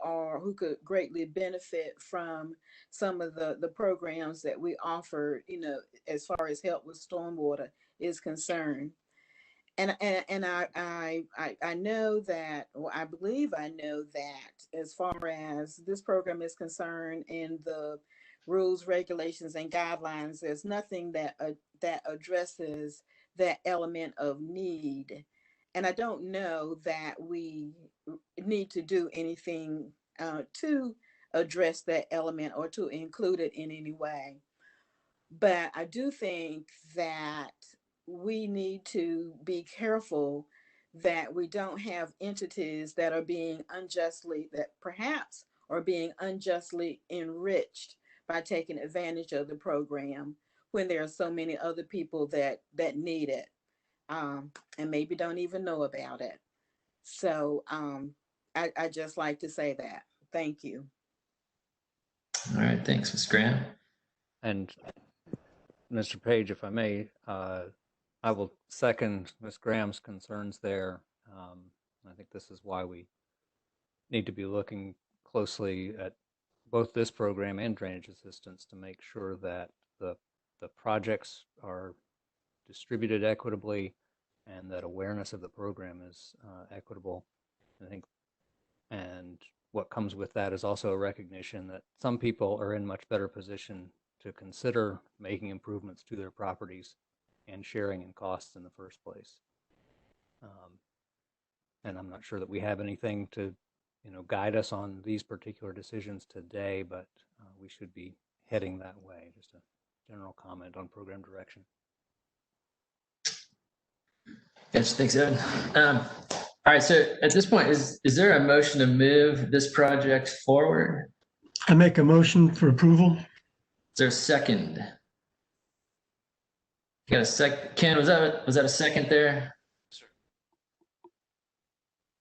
E: could greatly benefit from some of the programs that we offer, you know, as far as help with stormwater is concerned. And I know that, or I believe I know that as far as this program is concerned and the rules, regulations, and guidelines, there's nothing that addresses that element of need. And I don't know that we need to do anything to address that element or to include it in any way. But I do think that we need to be careful that we don't have entities that are being that perhaps are being unjustly enriched by taking advantage of the program when there are so many other people that need it, and maybe don't even know about it. So I just like to say that. Thank you.
A: All right, thanks, Ms. Graham.
I: And Mr. Page, if I may, I will second Ms. Graham's concerns there. I think this is why we need to be looking closely at both this program and drainage assistance to make sure that the projects are distributed equitably and that awareness of the program is equitable. I think, and what comes with that is also a recognition that some people are in much better position to consider making improvements to their properties and sharing in costs in the first place. And I'm not sure that we have anything to, guide us on these particular decisions today, but we should be heading that way. Just a general comment on program direction.
A: Yes, thanks, Evan. All right, so at this point, is there a motion to move this project forward?
J: I make a motion for approval.
A: Is there a second? You got a sec? Ken, was that a second there?
D: Sir.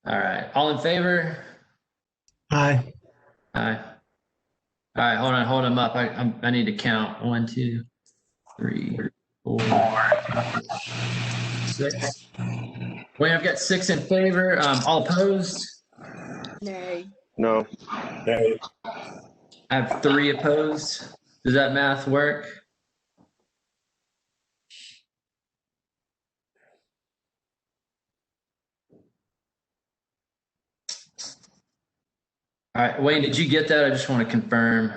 A: All right, all in favor?
J: Aye.
A: Aye. All right, hold them up. I need to count. 1, 2, 3, 4, 6. Wait, I've got 6 in favor. All opposed?
E: Nay.
H: No.
C: Okay.
A: I have 3 opposed. Does that math work? All right, Wayne, did you get that? I just want to confirm.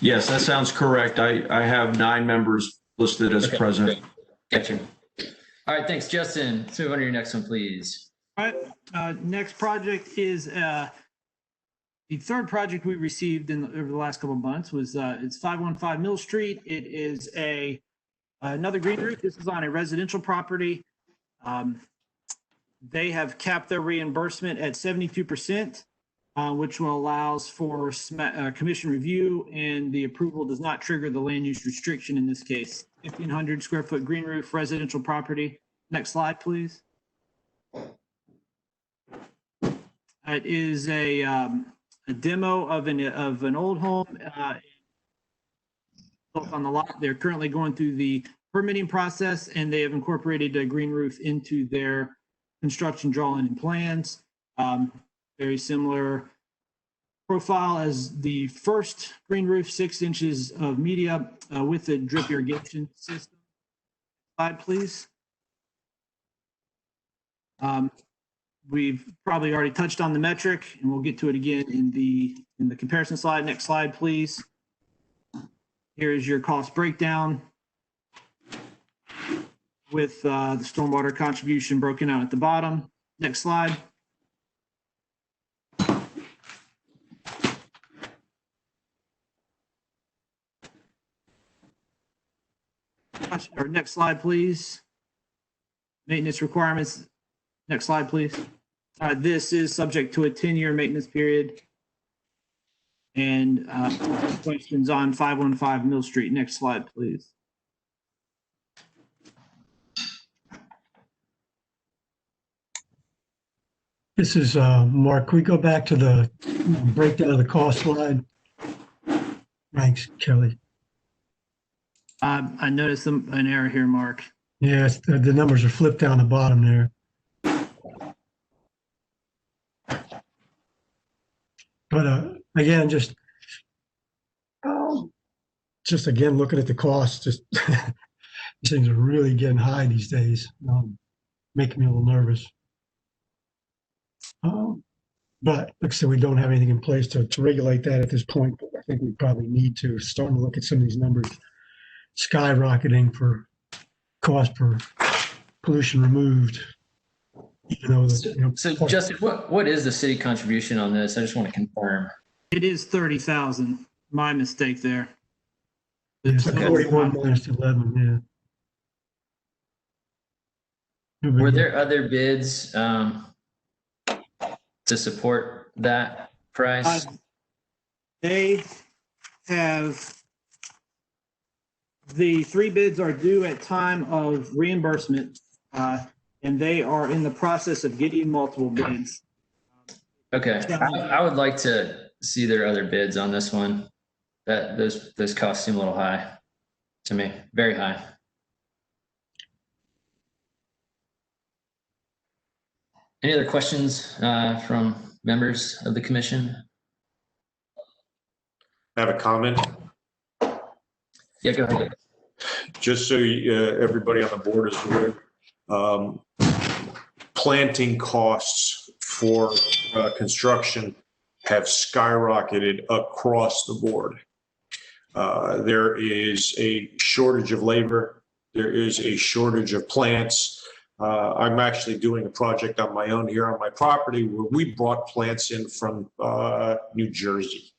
K: Yes, that sounds correct. I have 9 members listed as present.
A: Gotcha. All right, thanks, Justin. Let's move on to your next one, please.
B: All right, next project is the third project we received over the last couple of months was it's 515 Mill Street. It is another green roof. This is on a residential property. They have capped their reimbursement at 72%, which will allows for commission review, and the approval does not trigger the land use restriction in this case. 1,500 square foot green roof residential property. Next slide, please. It is a demo of an old home built on the lot. They're currently going through the permitting process, and they have incorporated a green roof into their construction drawing and plans. Very similar profile as the first green roof, 6 inches of media with a drip irrigation system. Slide, please. We've probably already touched on the metric, and we'll get to it again in the comparison slide. Next slide, please. Here is your cost breakdown with the stormwater contribution broken out at the bottom. Next slide. Or next slide, please. Maintenance requirements. Next slide, please. This is subject to a 10-year maintenance period. And questions on 515 Mill Street. Next slide, please.
J: This is Mark. Can we go back to the breakdown of the cost slide? Thanks, Kelly.
B: I noticed an error here, Mark.
J: Yes, the numbers are flipped down the bottom there. But again, just again, looking at the costs, just these things are really getting high these days, making me a little nervous. But like I said, we don't have anything in place to regulate that at this point. But I think we probably need to start to look at some of these numbers skyrocketing for cost per pollution removed. Even though
A: So Justin, what is the city contribution on this? I just want to confirm.
B: It is 30,000. My mistake there.
J: It's 41 minus 11, yeah.
A: Were there other bids to support that price?
B: They have, the 3 bids are due at time of reimbursement, and they are in the process of getting multiple bids.
A: Okay, I would like to see their other bids on this one. That those costs seem a little high to me, very high. Any other questions from members of the commission?
C: I have a comment.
A: Yeah, go ahead.
C: Just so everybody on the board is aware, planting costs for construction have skyrocketed across the board. There is a shortage of labor. There is a shortage of plants. I'm actually doing a project on my own here on my property where we brought plants in from New Jersey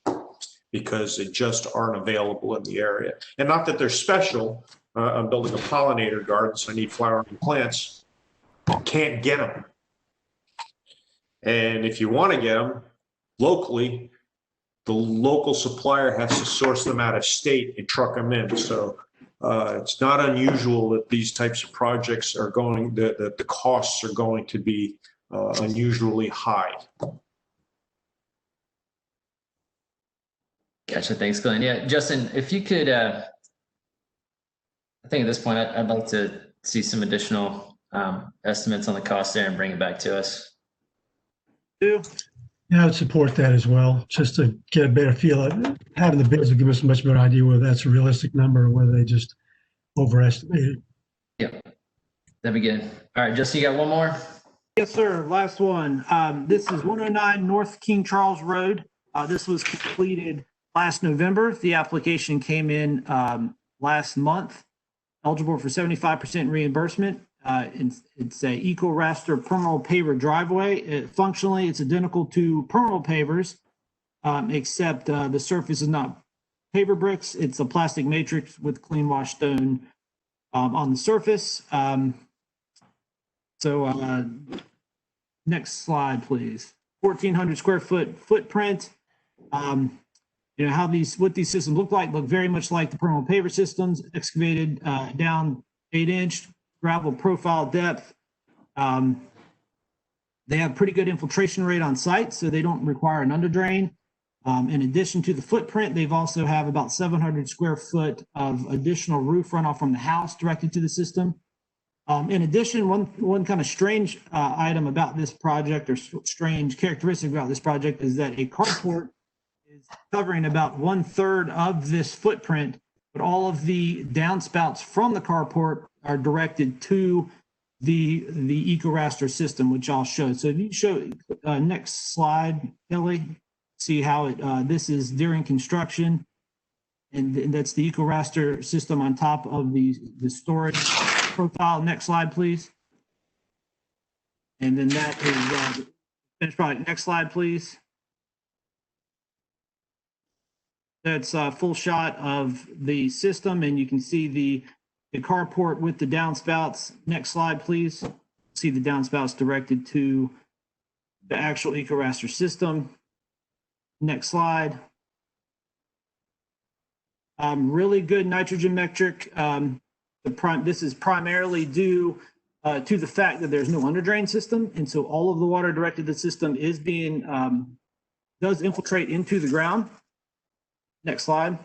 C: because they just aren't available in the area. And not that they're special. I'm building a pollinator garden, so I need flowering plants. Can't get them. And if you want to get them locally, the local supplier has to source them out of state and truck them in. So it's not unusual that these types of projects are going, that the costs are going to be unusually high.
A: Gotcha. Thanks, Glenn. Yeah, Justin, if you could, I think at this point, I'd like to see some additional estimates on the cost there and bring it back to us.
J: Yeah, I would support that as well, just to get a better feel. Having the bids will give us a much better idea whether that's a realistic number or whether they just overestimated.
A: Yeah, that'd be good. All right, Justin, you got one more?
B: Yes, sir. Last one. This is 109 North King Charles Road. This was completed last November. The application came in last month, eligible for 75% reimbursement. It's a eco-raster permeable paver driveway. Functionally, it's identical to permeable pavers, except the surface is not paver bricks. It's a plastic matrix with clean wash stone on the surface. Next slide, please. 1,400 square foot footprint. You know, what these systems look very much like the permeable paver systems, excavated down 8-inch, gravel profile depth. They have pretty good infiltration rate on site, so they don't require an underdrain. In addition to the footprint, they've also have about 700 square foot of additional roof runoff from the house directed to the system. In addition, one kind of strange item about this project, or strange characteristic about this project, is that a carport is covering about 1/3 of this footprint, but all of the downspouts from the carport are directed to the EcoRaster system, which I'll show. So if you show next slide, Kelly, see how this is during construction, and that's the EcoRaster system on top of the storage profile. Next slide, please. And then that is finished product. Next slide, please. That's a full shot of the system, and you can see the a carport with the downspouts. Next slide, please. See the downspouts directed to the actual EcoRaster system. Next slide. Really good nitrogen metric. This is primarily due to the fact that there's no underdrain system, and so all of the water directed to the system is being does infiltrate into the ground. Next slide.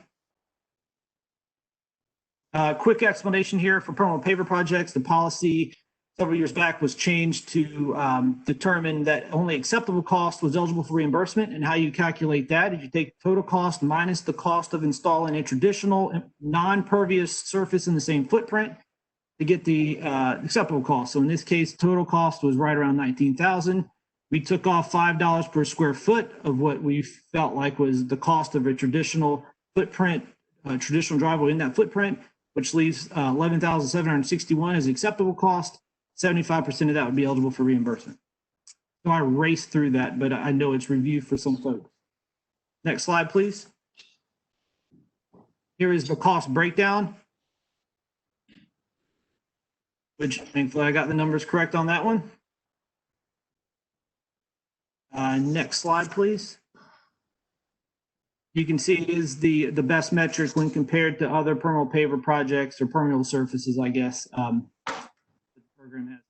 B: Quick explanation here for permanent paver projects. The policy several years back was changed to determine that only acceptable cost was eligible for reimbursement, and how you calculate that is you take total cost minus the cost of installing a traditional non-pervious surface in the same footprint to get the acceptable cost. So in this case, total cost was right around $19,000. We took off $5 per square foot of what we felt like was the cost of a traditional footprint, traditional driveway in that footprint, which leaves $11,761 as acceptable cost. 75% of that would be eligible for reimbursement. So I raced through that, but I know it's reviewed for some folks. Next slide, please. Here is the cost breakdown, which thankfully I got the numbers correct on that one. Next slide, please. You can see it is the best metric when compared to other permeable paver projects or permeable surfaces, I guess. The program has.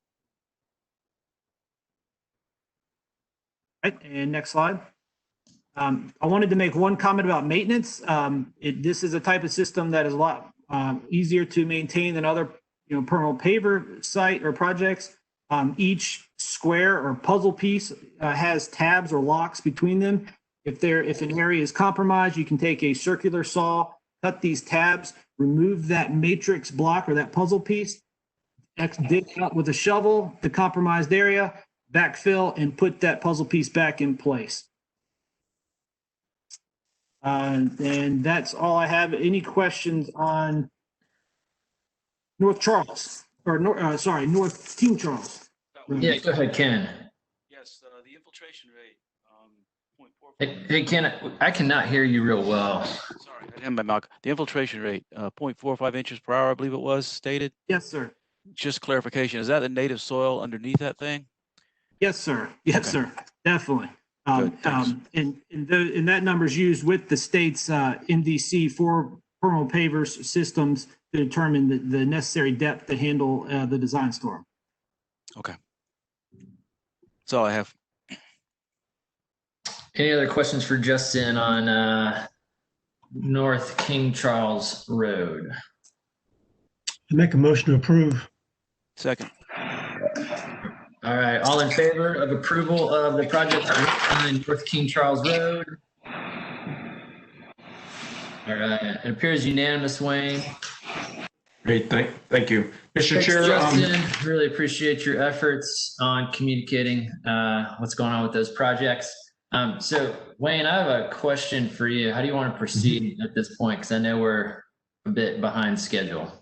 B: Right, and next slide. I wanted to make one comment about maintenance. This is a type of system that is a lot easier to maintain than other permeable paver site or projects. Each square or puzzle piece has tabs or locks between them. If an area is compromised, you can take a circular saw, cut these tabs, remove that matrix block or that puzzle piece, dig out with a shovel the compromised area, backfill, and put that puzzle piece back in place. And that's all I have. Any questions on North Charles, or North King Charles?
A: Yeah, go ahead, Ken.
L: Yes, the infiltration rate, 0.45.
A: Hey, Ken, I cannot hear you real well.
L: Sorry, I didn't have my mic. The infiltration rate, 0.45 inches per hour, I believe it was stated.
B: Yes, sir.
L: Just clarification, is that the native soil underneath that thing?
B: Yes, sir. Yes,
L: Okay.
B: sir. Definitely.
L: Good, thanks.
B: And that number is used with the state's NDC for permeable pavers systems to determine the necessary depth to handle the design storm.
L: Okay. That's all I have.
A: Any other questions for Justin on North King Charles Road?
J: I make a motion to approve.
L: Second.
A: All right, all in favor of approval of the project on North King Charles Road? All right, it appears unanimous, Wayne.
K: Great, thank you. Mr.
A: Thanks,
K: Chair.
A: Justin, really appreciate your efforts on communicating what's going on with those projects. So Wayne, I have a question for you. How do you want to proceed at this point? Because I know we're a bit behind schedule.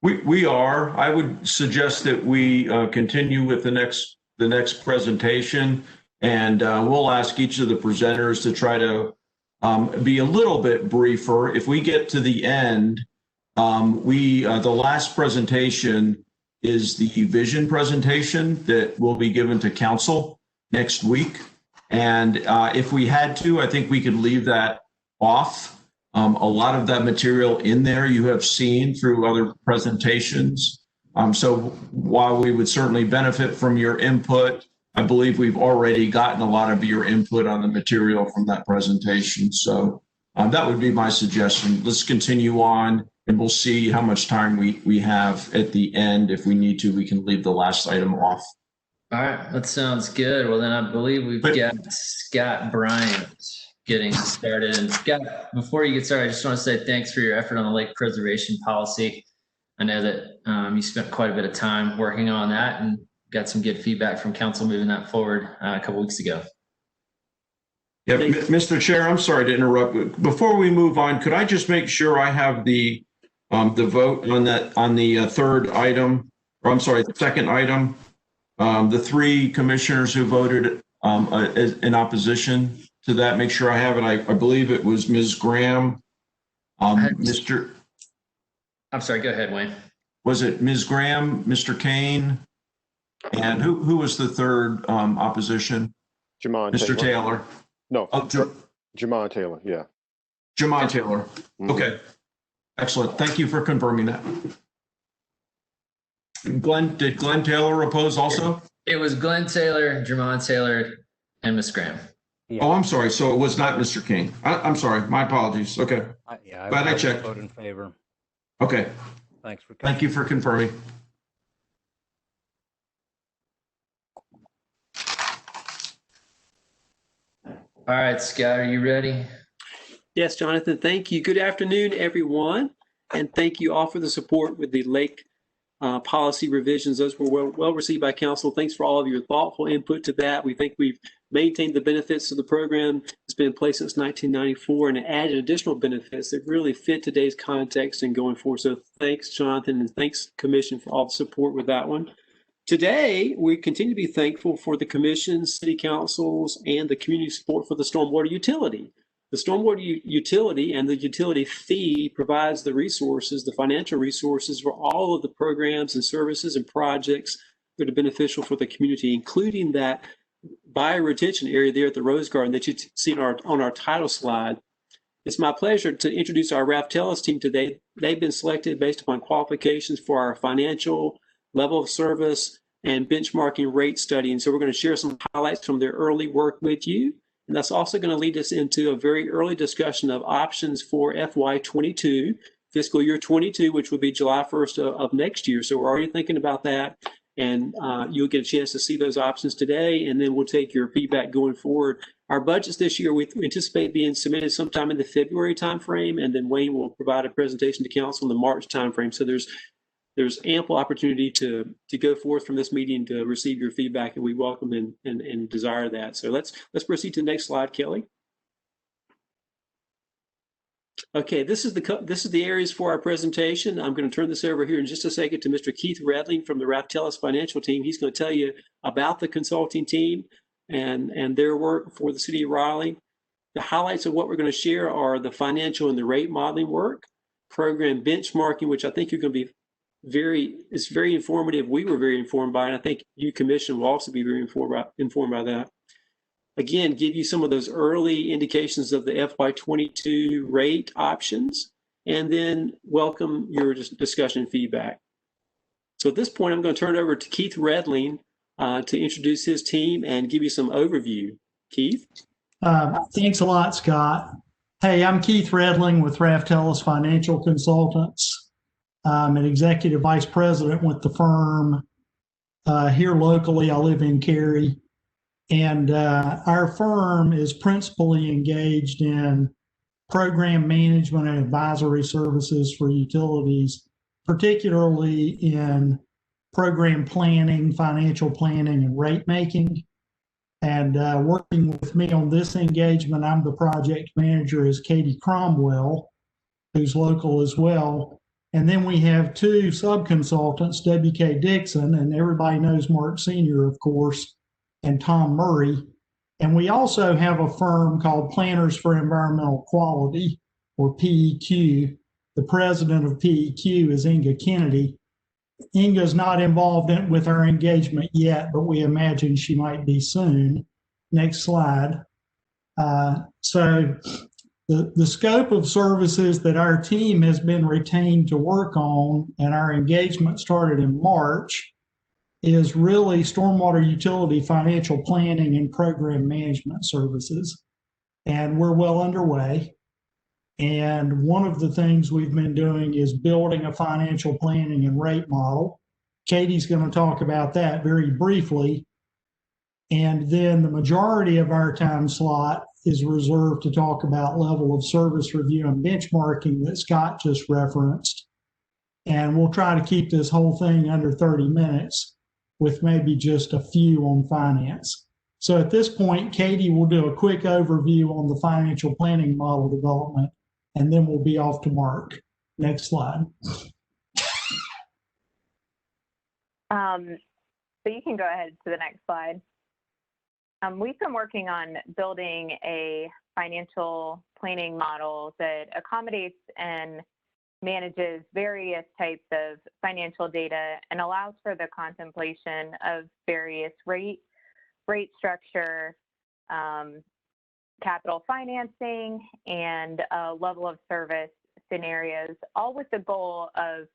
K: We are. I would suggest that we continue with the next presentation, and we'll ask each of the presenters to try to be a little bit briefer. If we get to the end, the last presentation is the vision presentation that will be given to council next week. And if we had to, I think we could leave that off. A lot of that material in there you have seen through other presentations. So while we would certainly benefit from your input, I believe we've already gotten a lot of your input on the material from that presentation. So that would be my suggestion. Let's continue on, and we'll see how much time we have at the end. If we need to, we can leave the last item off.
A: All right, that sounds good. Well, then I believe we've got Scott Bryant getting started. And Scott, before you get started, I just want to say thanks for your effort on the lake preservation policy. I know that you spent quite a bit of time working on that and got some good feedback from council moving that forward a couple weeks ago.
K: Yeah, Mr. Chair, I'm sorry to interrupt. Before we move on, could I just make sure I have the vote on that, on the third item, or I'm sorry, the second item? The three commissioners who voted in opposition to that, make sure I have it. I believe it was Ms. Graham,
A: I'm sorry, go ahead, Wayne.
K: was it Ms. Graham, Mr. Kane? And who was the third opposition?
H: Jamon
K: Mr. Taylor.
H: No,
K: Oh,
H: Jamon Taylor, yeah.
K: Jamon Taylor.
H: Mhm.
K: Okay. Excellent. Thank you for confirming that. Did Glenn Taylor oppose also?
A: It was Glenn Taylor, Jamon Taylor, and Miss Graham.
I: Yeah.
K: Oh, I'm sorry. So it was not Mr. King. I'm sorry. My apologies. Okay.
I: Yeah,
K: Glad I
I: would
K: checked.
I: vote in favor.
K: Okay.
I: Thanks for.
K: Thank you for confirming.
A: All right, Scott, are you ready?
M: Yes, Jonathan, thank you. Good afternoon, everyone. And thank you all for the support with the lake policy revisions. Those were well received by council. Thanks for all of your thoughtful input to that. We think we've maintained the benefits of the program. It's been in place since 1994 and added additional benefits that really fit today's context and going forward. So thanks, Jonathan, and thanks, Commission, for all the support with that one. Today, we continue to be thankful for the commissions, city councils, and the community support for the stormwater utility. The stormwater utility and the utility fee provides the resources, the financial resources for all of the programs and services and projects that are beneficial for the community, including that bioretention area there at the Rose Garden that you see on our title slide. It's my pleasure to introduce our Raftellus team today. They've been selected based upon qualifications for our financial, level of service, and benchmarking rate study. And so we're going to share some highlights from their early work with you. And that's also going to lead us into a very early discussion of options for FY22, fiscal year 22, which will be July 1st of next year. So we're already thinking about that. And you'll get a chance to see those options today. And then we'll take your feedback going forward. Our budgets this year, we anticipate being submitted sometime in the February timeframe. And then Wayne will provide a presentation to council in the March timeframe. So there's ample opportunity to go forth from this meeting to receive your feedback, and we welcome and desire that. So let's proceed to the next slide, Kelly. Okay, this is the areas for our presentation. I'm going to turn this over here in just a second to Mr. Keith Redling from the Raftellus financial team. He's going to tell you about the consulting team and their work for the city of Raleigh. The highlights of what we're going to share are the financial and the rate modeling work, program benchmarking, which I think you're going to be it's very informative. We were very informed by it. And I think you, Commission, will also be very informed by that. Again, give you some of those early indications of the FY22 rate options, and then welcome your discussion feedback. So at this point, I'm going to turn it over to Keith Redling to introduce his team and give you some overview. Keith?
N: Thanks a lot, Scott. Hey, I'm Keith Redling with Raftellus Financial Consultants. I'm an executive vice president with the firm here locally. I live in Cary, and our firm is principally engaged in program management and advisory services for utilities, particularly in program planning, financial planning, and rate making. And working with me on this engagement, I'm the project manager, is Katie Cromwell, who's local as well. And then we have two sub-consultants, W.K. Dixon, and everybody knows Mark Sr., of course, and Tom Murray. And we also have a firm called Planners for Environmental Quality, or PEQ. The president of PEQ is Inga Kennedy. Inga's not involved with our engagement yet, but we imagine she might be soon. Next slide. The scope of services that our team has been retained to work on, and our engagement started in March, is really stormwater utility financial planning and program management services. And we're well underway. And one of the things we've been doing is building a financial planning and rate model. Katie's going to talk about that very briefly. And then the majority of our time slot is reserved to talk about level of service review and benchmarking that Scott just referenced. And we'll try to keep this whole thing under 30 minutes with maybe just a few on finance. So at this point, Katie will do a quick overview on the financial planning model development, and then we'll be off to Mark. Next slide.
O: So you can go ahead to the next slide. We've been working on building a financial planning model that accommodates and manages various types of financial data and allows for the contemplation of various rate structure, capital financing, and level of service scenarios, all with the goal of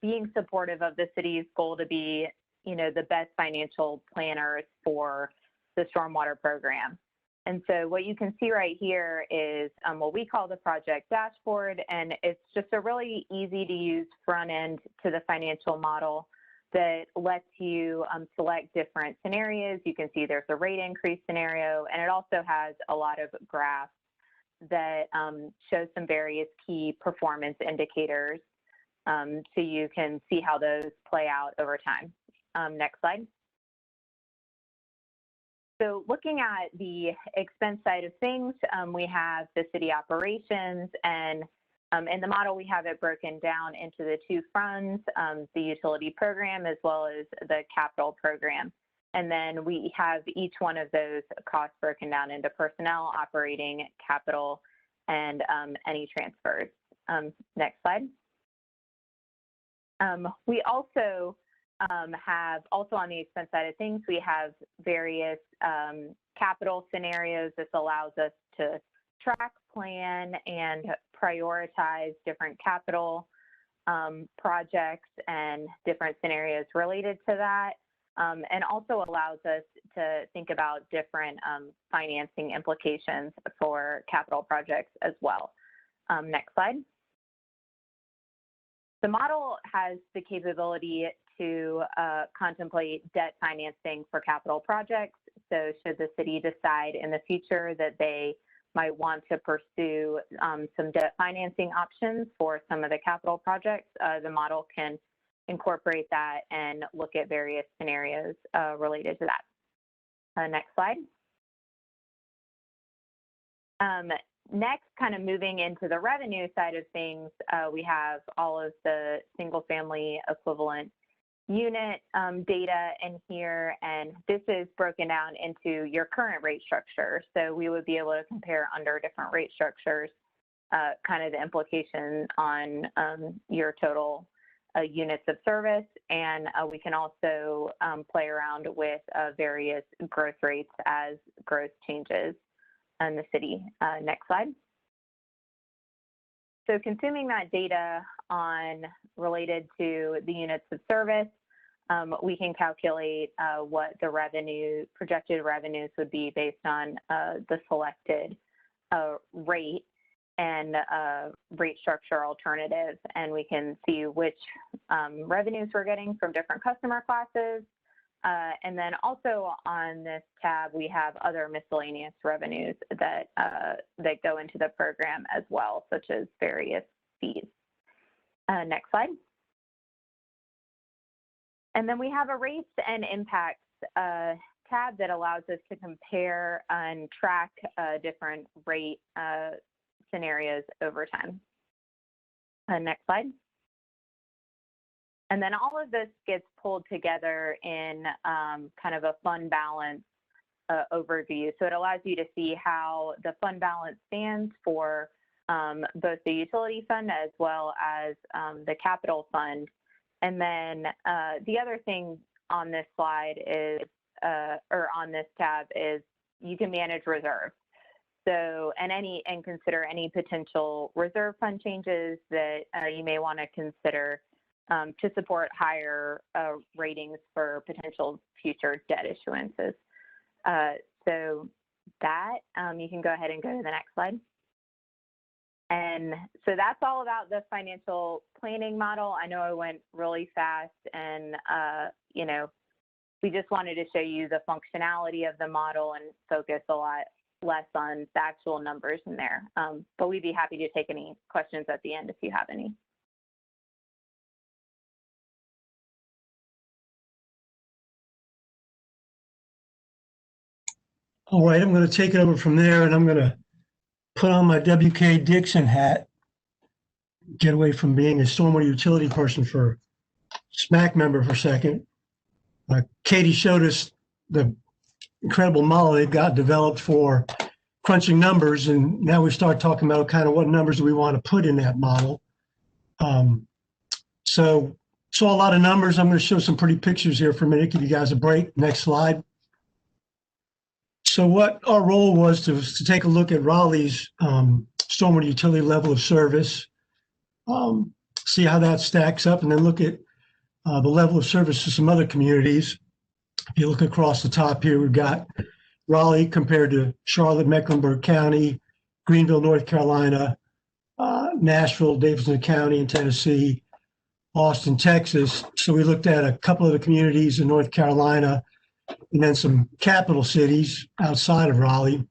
O: being supportive of the city's goal to be, the best financial planners for the stormwater program. And so what you can see right here is what we call the project dashboard, and it's just a really easy to use front end to the financial model that lets you select different scenarios. You can see there's a rate increase scenario, and it also has a lot of graphs that show some various key performance indicators, so you can see how those play out over time. Next slide. So looking at the expense side of things, we have the city operations, and in the model we have it broken down into the two funds, the utility program as well as the capital program. And then we have each one of those costs broken down into personnel, operating, capital, and any transfers. Next slide. We also have, on the expense side of things, we have various capital scenarios. This allows us to track, plan, and prioritize different capital projects and different scenarios related to that, and also allows us to think about different financing implications for capital projects as well. Next slide. The model has the capability to contemplate debt financing for capital projects. So should the city decide in the future that they might want to pursue some debt financing options for some of the capital projects, the model can incorporate that and look at various scenarios related to that. Next slide. Next, kind of moving into the revenue side of things, we have all of the single family equivalent unit data in here, and this is broken down into your current rate structure. So we would be able to compare under different rate structures, kind of the implication on your total units of service, and we can also play around with various growth rates as growth changes in the city. Next slide. So consuming that data on related to the units of service, we can calculate what the projected revenues would be based on the selected rate and rate structure alternative, and we can see which revenues we're getting from different customer classes. And then also on this tab, we have other miscellaneous revenues that go into the program as well, such as various fees. Next slide. And then we have a rates and impacts tab that allows us to compare and track different rate scenarios over time. Next slide. And then all of this gets pulled together in kind of a fund balance overview. So it allows you to see how the fund balance stands for both the utility fund as well as the capital fund. And then the other thing on this slide is, or on this tab, is you can manage reserves. So, and consider any potential reserve fund changes that you may want to consider to support higher ratings for potential future debt issuances. So that, you can go ahead and go to the next slide. And so that's all about the financial planning model. I know I went really fast, and we just wanted to show you the functionality of the model and focus a lot less on the actual numbers in there. But we'd be happy to take any questions at the end if you have any.
J: All right, I'm going to take it over from there, and I'm going to put on my W.K. Dixon hat, get away from being a stormwater utility person for SMAC member for a second. Katie showed us the incredible model they've got developed for crunching numbers, and now we start talking about kind of what numbers we want to put in that model. So saw a lot of numbers. I'm going to show some pretty pictures here for a minute, give you guys a break. Next slide. So what our role was to take a look at Raleigh's stormwater utility level of service, see how that stacks up, and then look at the level of service to some other communities. If you look across the top here, we've got Raleigh compared to Charlotte, Mecklenburg County, Greenville, North Carolina, Nashville, Davidson County in Tennessee, Austin, Texas. So we looked at a couple of the communities in North Carolina and then some capital cities outside of Raleigh.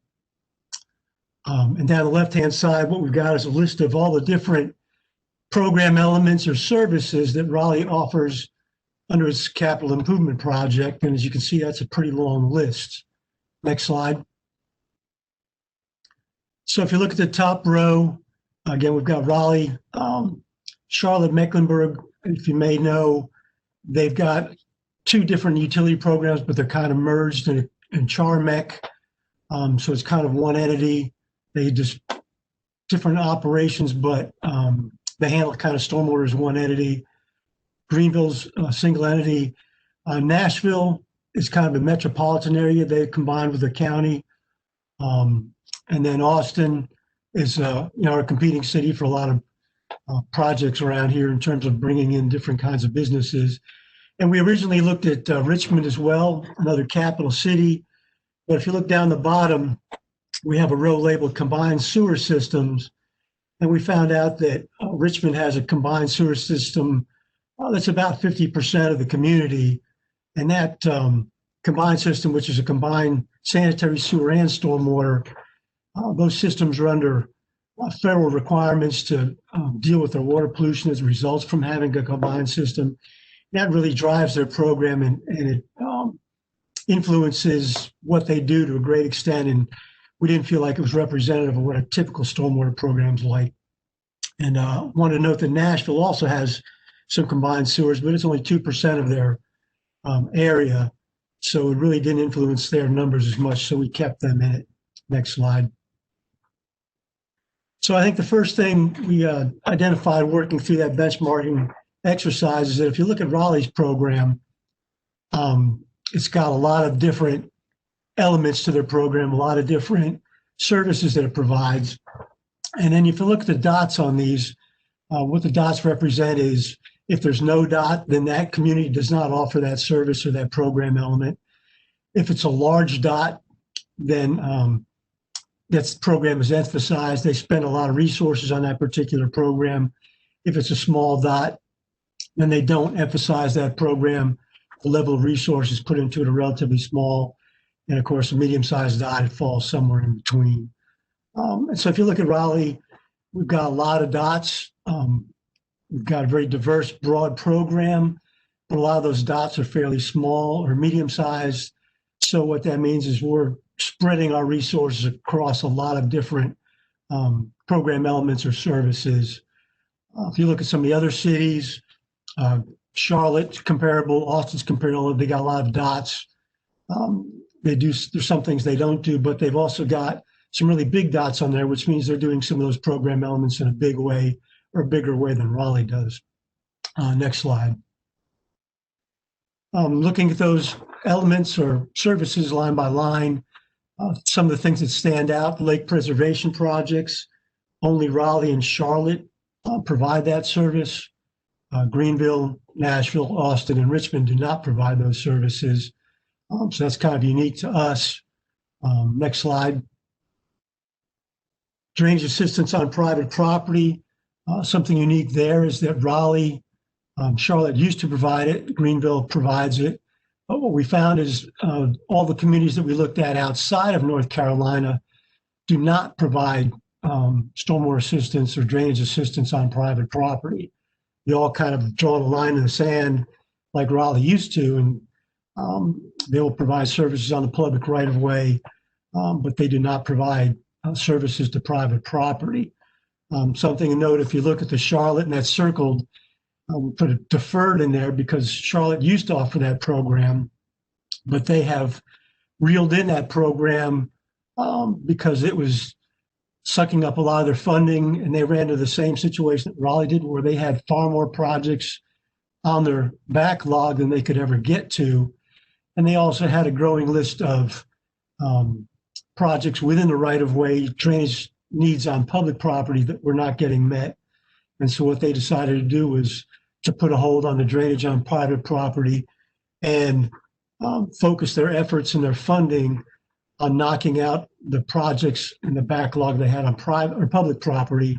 J: And down the left-hand side, what we've got is a list of all the different program elements or services that Raleigh offers under its capital improvement project. And as you can see, that's a pretty long list. Next slide. So if you look at the top row, again, we've got Raleigh, Charlotte, Mecklenburg. If you may know, they've got two different utility programs, but they're kind of merged in CharMec. So it's kind of one entity. They just different operations, but they handle kind of stormwater as one entity. Greenville's a single entity. Nashville is kind of a metropolitan area. They combined with the county. And then Austin is a competing city for a lot of projects around here in terms of bringing in different kinds of businesses. And we originally looked at Richmond as well, another capital city. But if you look down the bottom, we have a row labeled combined sewer systems. And we found out that Richmond has a combined sewer system that's about 50% of the community. And that combined system, which is a combined sanitary sewer and stormwater, those systems are under federal requirements to deal with their water pollution as a result from having a combined system. That really drives their program and it influences what they do to a great extent. And we didn't feel like it was representative of what a typical stormwater program's like. And want to note that Nashville also has some combined sewers, but it's only 2% of their area. So it really didn't influence their numbers as much. So we kept them in it. Next slide. So I think the first thing we identified working through that benchmarking exercise is that if you look at Raleigh's program, it's got a lot of different elements to their program, a lot of different services that it provides. And then if you look at the dots on these, what the dots represent is if there's no dot, then that community does not offer that service or that program element. If it's a large dot, then that program is emphasized. They spend a lot of resources on that particular program. If it's a small dot, then they don't emphasize that program. The level of resources put into it are relatively small. And of course, a medium-sized dot, it falls somewhere in between. And so if you look at Raleigh, we've got a lot of dots. We've got a very diverse, broad program, but a lot of those dots are fairly small or medium-sized. So what that means is we're spreading our resources across a lot of different program elements or services. If you look at some of the other cities, Charlotte's comparable, Austin's comparable, they got a lot of dots. There's some things they don't do, but they've also got some really big dots on there, which means they're doing some of those program elements in a big way or a bigger way than Raleigh does. Next slide. Looking at those elements or services line by line, some of the things that stand out, lake preservation projects, only Raleigh and Charlotte provide that service. Greenville, Nashville, Austin, and Richmond do not provide those services. So that's kind of unique to us. Next slide. Drainage assistance on private property. Something unique there is that Raleigh, Charlotte used to provide it, Greenville provides it. But what we found is all the communities that we looked at outside of North Carolina do not provide stormwater assistance or drainage assistance on private property. They all kind of draw a line in the sand like Raleigh used to, and they will provide services on the public right-of-way, but they do not provide services to private property. Something to note, if you look at the Charlotte, and that's circled, we put a deferred in there because Charlotte used to offer that program, but they have reeled in that program because it was sucking up a lot of their funding, and they ran into the same situation that Raleigh did, where they had far more projects on their backlog than they could ever get to. And they also had a growing list of projects within the right-of-way drainage needs on public property that were not getting met. And so what they decided to do was to put a hold on the drainage on private property and focus their efforts and their funding on knocking out the projects in the backlog they had on private or public property.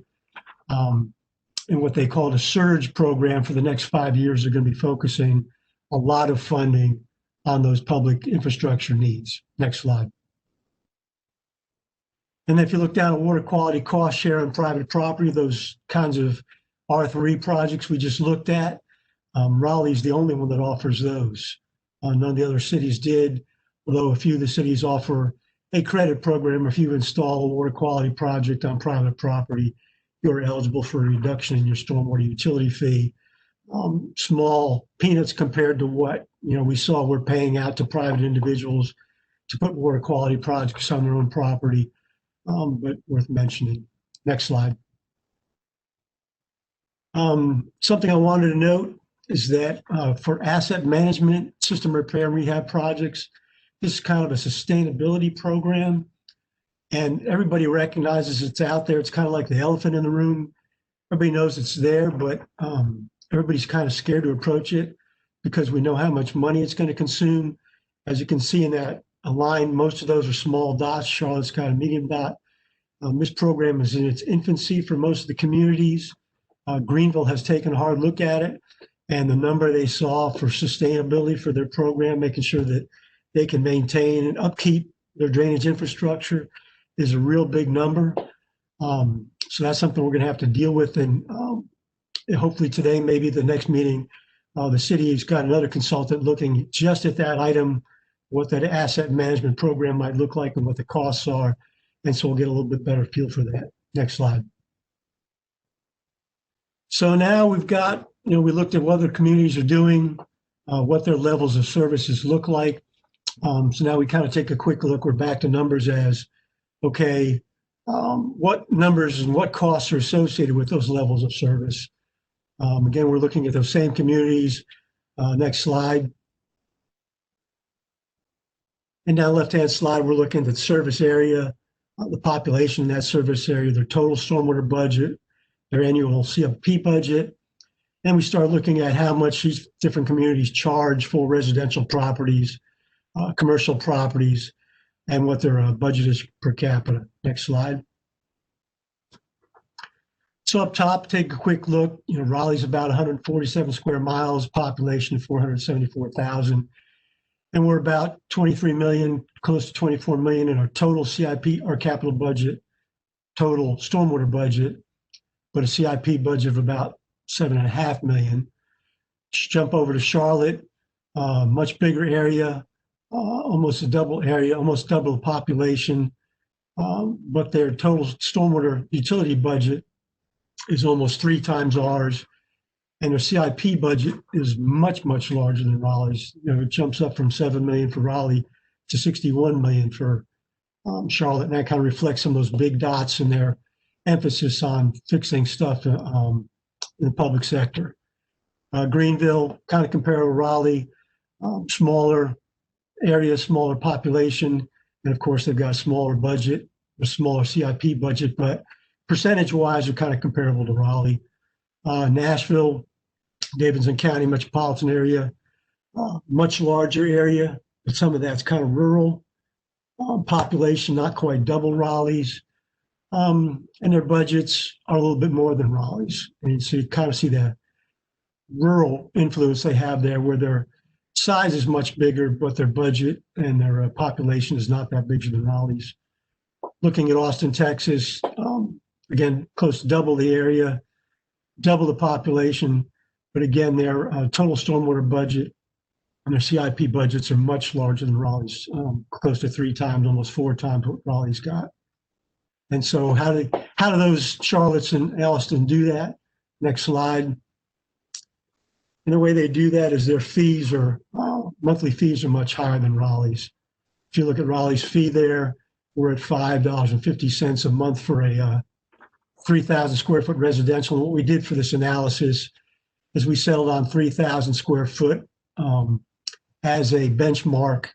J: In what they called a surge program for the next 5 years, they're going to be focusing a lot of funding on those public infrastructure needs. Next slide. And if you look down at water quality cost share on private property, those kinds of R3 projects we just looked at, Raleigh's the only one that offers those. None of the other cities did, although a few of the cities offer a credit program. If you install a water quality project on private property, you're eligible for a reduction in your stormwater utility fee. Small peanuts compared to what we saw we're paying out to private individuals to put water quality projects on their own property, but worth mentioning. Next slide. Something I wanted to note is that for asset management, system repair and rehab projects, this is kind of a sustainability program. And everybody recognizes it's out there. It's kind of like the elephant in the room. Everybody knows it's there, but everybody's kind of scared to approach it because we know how much money it's going to consume. As you can see in that line, most of those are small dots. Charlotte's got a medium dot. This program is in its infancy for most of the communities. Greenville has taken a hard look at it, and the number they saw for sustainability for their program, making sure that they can maintain and upkeep their drainage infrastructure, is a real big number. So that's something we're going to have to deal with. And hopefully today, maybe the next meeting, the city's got another consultant looking just at that item, what that asset management program might look like and what the costs are. And so we'll get a little bit better feel for that. Next slide. So now we've got, we looked at what other communities are doing, what their levels of services look like. So now we kind of take a quick look. We're back to numbers as, okay, what numbers and what costs are associated with those levels of service. Again, we're looking at those same communities. Next slide. And now left-hand slide, we're looking at the service area, the population in that service area, their total stormwater budget, their annual CFP budget. And we start looking at how much these different communities charge for residential properties, commercial properties, and what their budget is per capita. Next slide. So up top, take a quick look. Raleigh's about 147 square miles, population 474,000. And we're about 23 million, close to 24 million in our total CIP, our capital budget, total stormwater budget, but a CIP budget of about 7.5 million. Jump over to Charlotte, much bigger area, almost double the population, but their total stormwater utility budget is almost 3 times ours, and their CIP budget is much, much larger than Raleigh's. It jumps up from 7 million for Raleigh to 61 million for Charlotte, and that kind of reflects some of those big dots in their emphasis on fixing stuff in the public sector. Greenville, kind of comparable to Raleigh, smaller area, smaller population, and of course they've got a smaller budget, a smaller CIP budget, but percentage-wise are kind of comparable to Raleigh. Nashville, Davidson County metropolitan area, much larger area, but some of that's kind of rural. Population not quite double Raleigh's, and their budgets are a little bit more than Raleigh's. And so you kind of see the rural influence they have there, where their size is much bigger, but their budget and their population is not that bigger than Raleigh's. Looking at Austin, Texas, again, close to double the area, double the population, but again, their total stormwater budget and their CIP budgets are much larger than Raleigh's, close to 3 times, almost 4 times what Raleigh's got. And so how do those Charlottes and Alliston do that? Next slide. And the way they do that is their fees are, monthly fees are much higher than Raleigh's. If you look at Raleigh's fee there, we're at $5.50 a month for a 3,000 square foot residential. And what we did for this analysis is we settled on 3,000 square foot as a benchmark,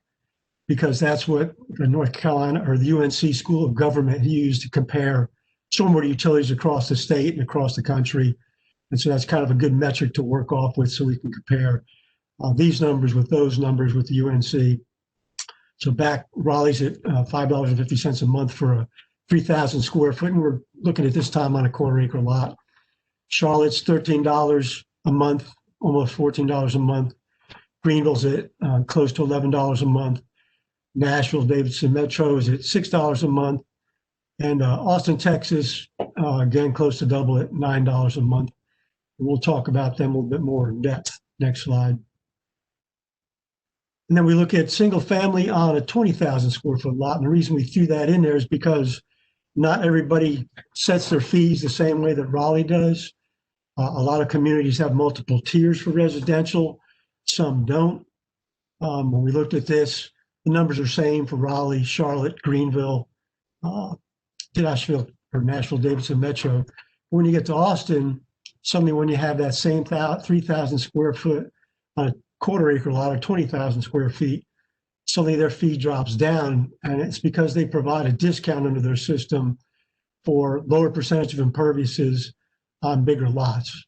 J: because that's what the North Carolina or the UNC School of Government used to compare stormwater utilities across the state and across the country. And so that's kind of a good metric to work off with, so we can compare these numbers with those numbers with the UNC. So back, Raleigh's at $5.50 a month for a 3,000 square foot, and we're looking at this time on a quarter acre lot. Charlotte's $13 a month, almost $14 a month. Greenville's at close to $11 a month. Nashville, Davidson Metro is at $6 a month. And Austin, Texas, again, close to double at $9 a month. And we'll talk about them a little bit more in depth. Next slide. And then we look at single family on a 20,000 square foot lot. And the reason we threw that in there is because not everybody sets their fees the same way that Raleigh does. A lot of communities have multiple tiers for residential. Some don't. When we looked at this, the numbers are same for Raleigh, Charlotte, Greenville, Nashville, Davidson Metro. When you get to Austin, suddenly when you have that same 3,000 square foot on a quarter acre lot or 20,000 square feet, suddenly their fee drops down, and it's because they provide a discount under their system for lower percentage of imperviouses on bigger lots.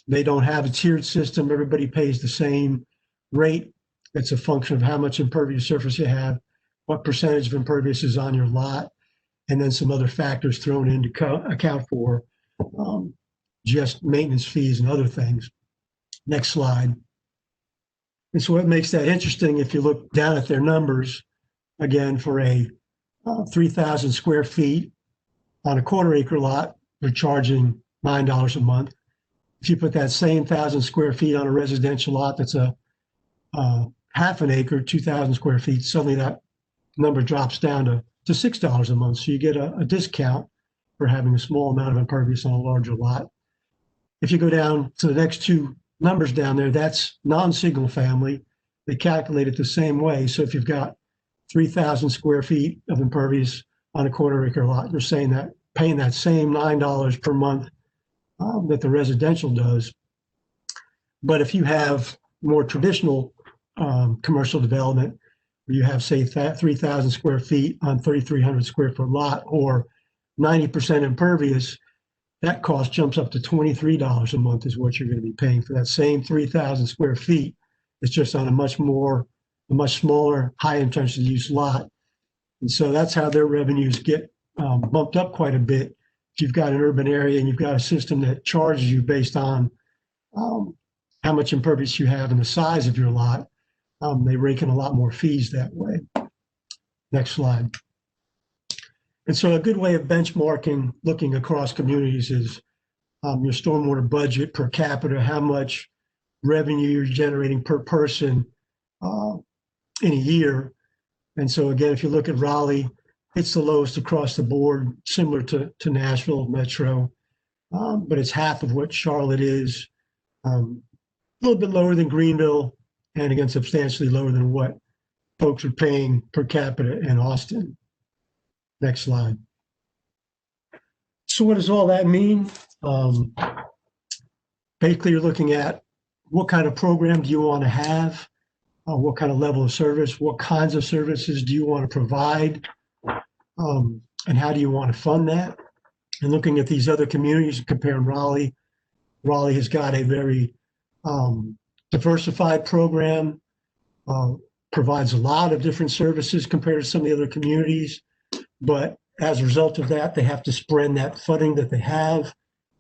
J: They don't have a tiered system. Everybody pays the same rate. It's a function of how much impervious surface you have, what percentage of impervious is on your lot, and then some other factors thrown in to account for just maintenance fees and other things. Next slide. And so what makes that interesting, if you look down at their numbers, again, for a 3,000 square feet on a quarter acre lot, they're charging $9 a month. If you put that same 1,000 square feet on a residential lot that's a half an acre, 2,000 square feet, suddenly that number drops down to $6 a month. So you get a discount for having a small amount of impervious on a larger lot. If you go down to the next two numbers down there, that's non-single family. They calculate it the same way. So if you've got 3,000 square feet of impervious on a quarter acre lot, you're saying that paying that same $9 per month that the residential does. But if you have more traditional commercial development, where you have, say, 3,000 square feet on 3,300 square foot lot, or 90% impervious, that cost jumps up to $23 a month is what you're going to be paying for that same 3,000 square feet. It's just on a much smaller, high intensity use lot. And so that's how their revenues get bumped up quite a bit. If you've got an urban area and you've got a system that charges you based on how much impervious you have and the size of your lot, they rake in a lot more fees that way. Next slide. And so a good way of benchmarking, looking across communities, is your stormwater budget per capita, how much revenue you're generating per person in a year. And so again, if you look at Raleigh, it's the lowest across the board, similar to Nashville Metro, but it's half of what Charlotte is, a little bit lower than Greenville, and again, substantially lower than what folks are paying per capita in Austin. Next slide. So what does all that mean? Basically, you're looking at what kind of program do you want to have, what kind of level of service, what kinds of services do you want to provide, and how do you want to fund that? And looking at these other communities and comparing Raleigh, Raleigh has got a very diversified program, provides a lot of different services compared to some of the other communities. But as a result of that, they have to spread that funding that they have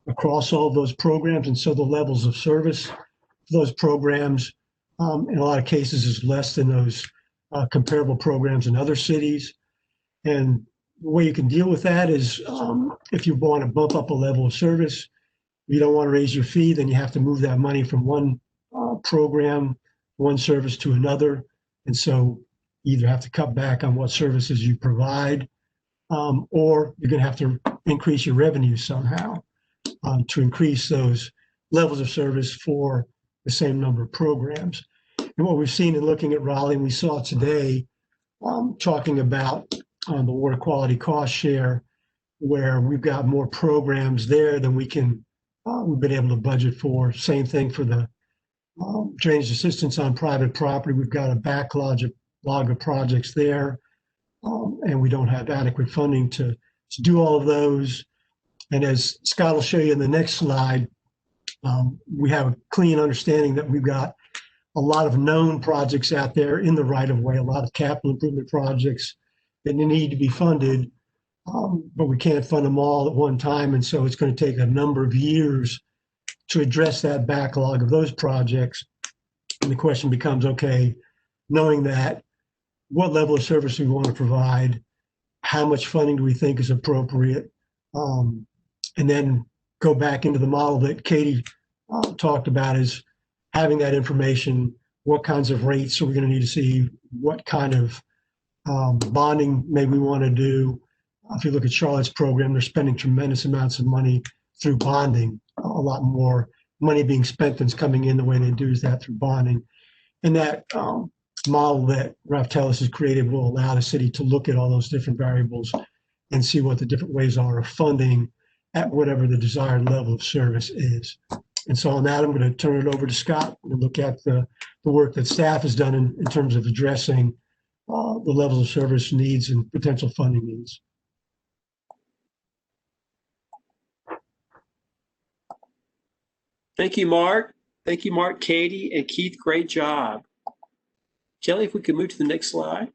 J: across all of those programs. And so the levels of service for those programs, in a lot of cases, is less than those comparable programs in other cities. And the way you can deal with that is if you want to bump up a level of service, you don't want to raise your fee, then you have to move that money from one program, one service to another. And so you either have to cut back on what services you provide, or you're going to have to increase your revenue somehow to increase those levels of service for the same number of programs. And what we've seen in looking at Raleigh, and we saw today, talking about the water quality cost share, where we've got more programs there than we've been able to budget for. Same thing for the drainage assistance on private property. We've got a backlog of projects there, and we don't have adequate funding to do all of those. And as Scott will show you in the next slide, we have a clean understanding that we've got a lot of known projects out there in the right of way, a lot of capital improvement projects that need to be funded, but we can't fund them all at one time. And so it's going to take a number of years to address that backlog of those projects. And the question becomes, okay, knowing that, what level of service do we want to provide? How much funding do we think is appropriate? And then go back into the model that Katie talked about, is having that information. What kinds of rates are we going to need to see? What kind of bonding may we want to do? If you look at Charlotte's program, they're spending tremendous amounts of money through bonding. A lot more money being spent than's coming in. The way they do is that through bonding. And that model that Ralph Tellis has created will allow the city to look at all those different variables and see what the different ways are of funding at whatever the desired level of service is. And so on that, I'm going to turn it over to Scott and look at the work that staff has done in terms of addressing the levels of service needs and potential funding needs.
M: Thank you, Mark. Thank you, Mark, Katie, and Keith. Great job. Kelly, if we could move to the next slide.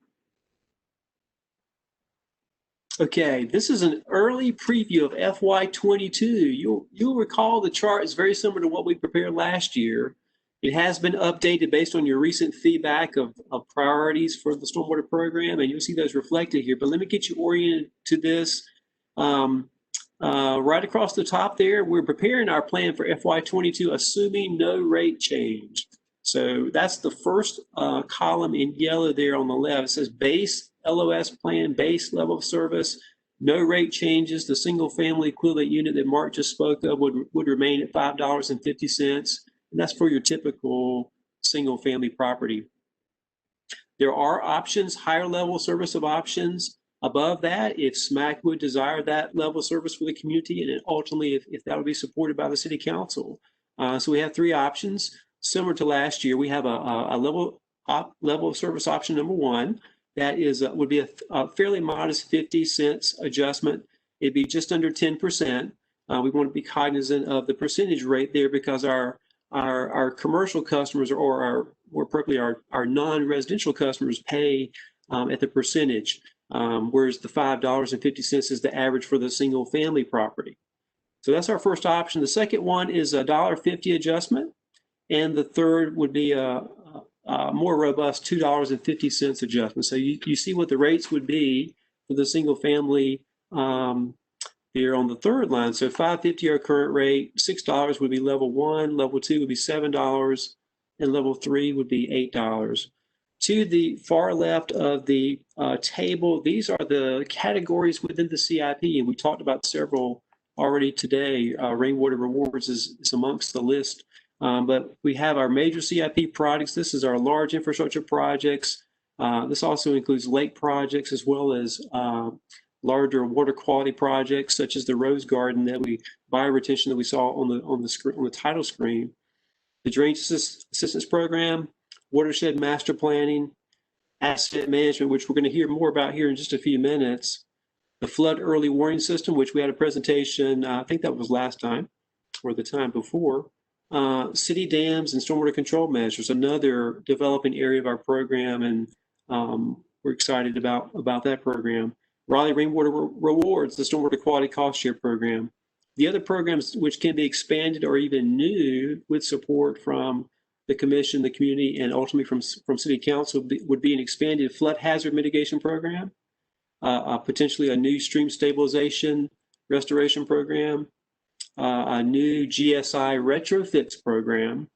M: Okay, this is an early preview of FY22. You'll recall the chart is very similar to what we prepared last year. It has been updated based on your recent feedback of priorities for the stormwater program, and you'll see those reflected here. But let me get you oriented to this. Right across the top there, we're preparing our plan for FY22, assuming no rate change. So that's the first column in yellow there on the left. It says base LOS plan, base level of service, no rate changes. The single family equivalent unit that Mark just spoke of would remain at $5.50. And that's for your typical single family property. There are options, higher level service of options above that, if SMAC would desire that level of service for the community, and ultimately if that would be supported by the city council. So we have three options. Similar to last year, we have a level of service option number one. That is would be a fairly modest 50 cents adjustment. It'd be just under 10%. We want to be cognizant of the percentage rate there, because our commercial customers, or more appropriately our non-residential customers, pay at the percentage, whereas the $5.50 is the average for the single family property. So that's our first option. The second one is a $1.50 adjustment, and the third would be a more robust $2.50 adjustment. So you see what the rates would be for the single family here on the third line. So $5.50 our current rate, $6 would be level one, level two would be $7, and level three would be $8. To the far left of the table, these are the categories within the CIP, and we talked about several already today. Rainwater rewards is amongst the list. But we have our major CIP projects. This is our large infrastructure projects. This also includes lake projects, as well as larger water quality projects, such as the Rose Garden bioretention that we saw on the title screen. The Drainage Assistance Program, Watershed Master Planning, Asset Management, which we're going to hear more about here in just a few minutes. The Flood Early Warning System, which we had a presentation, I think that was last time or the time before. City dams and stormwater control measures, another developing area of our program, and we're excited about that program. Raleigh Rainwater Rewards, the stormwater quality cost share program. The other programs which can be expanded or even new with support from the commission, the community, and ultimately from city council would be an expanded flood hazard mitigation program, potentially a new stream stabilization restoration program, a new GSI retrofits program,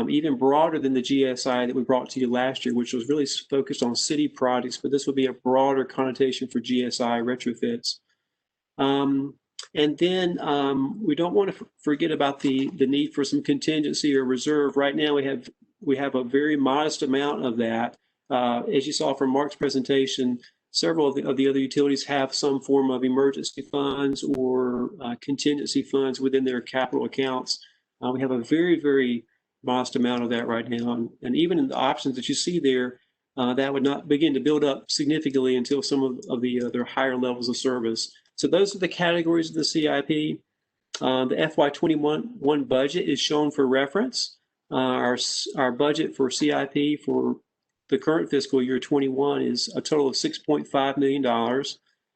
M: even broader than the GSI that we brought to you last year, which was really focused on city projects, but this would be a broader connotation for GSI retrofits. And then we don't want to forget about the need for some contingency or reserve. Right now we have a very modest amount of that. As you saw from Mark's presentation, several of the other utilities have some form of emergency funds or contingency funds within their capital accounts. We have a very modest amount of that right now. And even in the options that you see there, that would not begin to build up significantly until some of the other higher levels of service. So those are the categories of the CIP. The FY21 budget is shown for reference. Our budget for CIP for the current fiscal year 21 is a total of $6.5 million.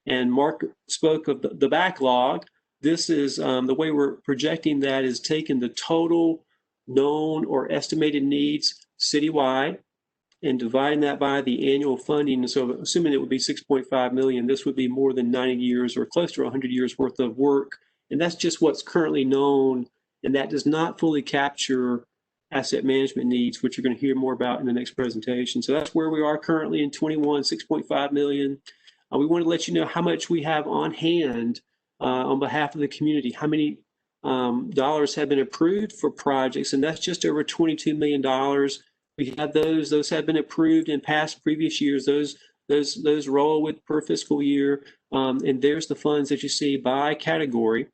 M: And Mark spoke of the backlog. This is the way we're projecting that is taking the total known or estimated needs citywide and dividing that by the annual funding. So assuming it would be 6.5 million, this would be more than 90 years or close to 100 years worth of work. And that's just what's currently known. And that does not fully capture asset management needs, which you're going to hear more about in the next presentation. So that's where we are currently in 21, 6.5 million. We want to let you know how much we have on hand on behalf of the community, how many dollars have been approved for projects, and that's just over $22 million. We have those have been approved in past previous years. Those roll with per fiscal year, and there's the funds that you see by category.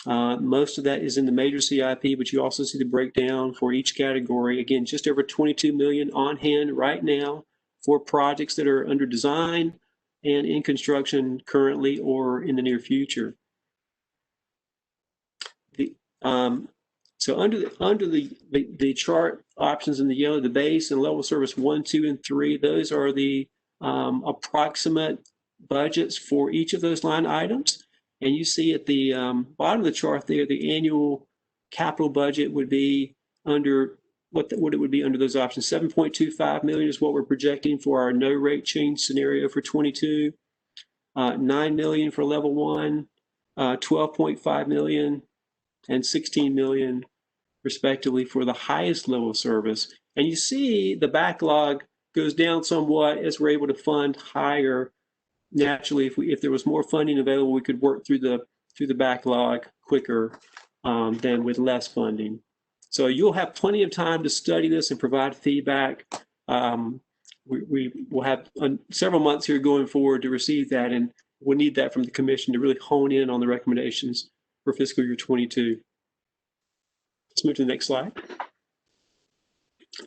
M: Most of that is in the major CIP, but you also see the breakdown for each category. Again, just over 22 million on hand right now for projects that are under design and in construction currently or in the near future. So under the chart options in the yellow, the base and level service 1, 2, and 3, those are the approximate budgets for each of those line items. And you see at the bottom of the chart there, the annual capital budget would be under what it would be under those options. 7.25 million is what we're projecting for our no rate change scenario for 22. 9 million for level 1, 12.5 million, and 16 million respectively for the highest level of service. And you see the backlog goes down somewhat as we're able to fund higher. Naturally, if there was more funding available, we could work through the backlog quicker than with less funding. So you'll have plenty of time to study this and provide feedback. We will have several months here going forward to receive that, and we'll need that from the commission to really hone in on the recommendations for fiscal year 22. Let's move to the next slide.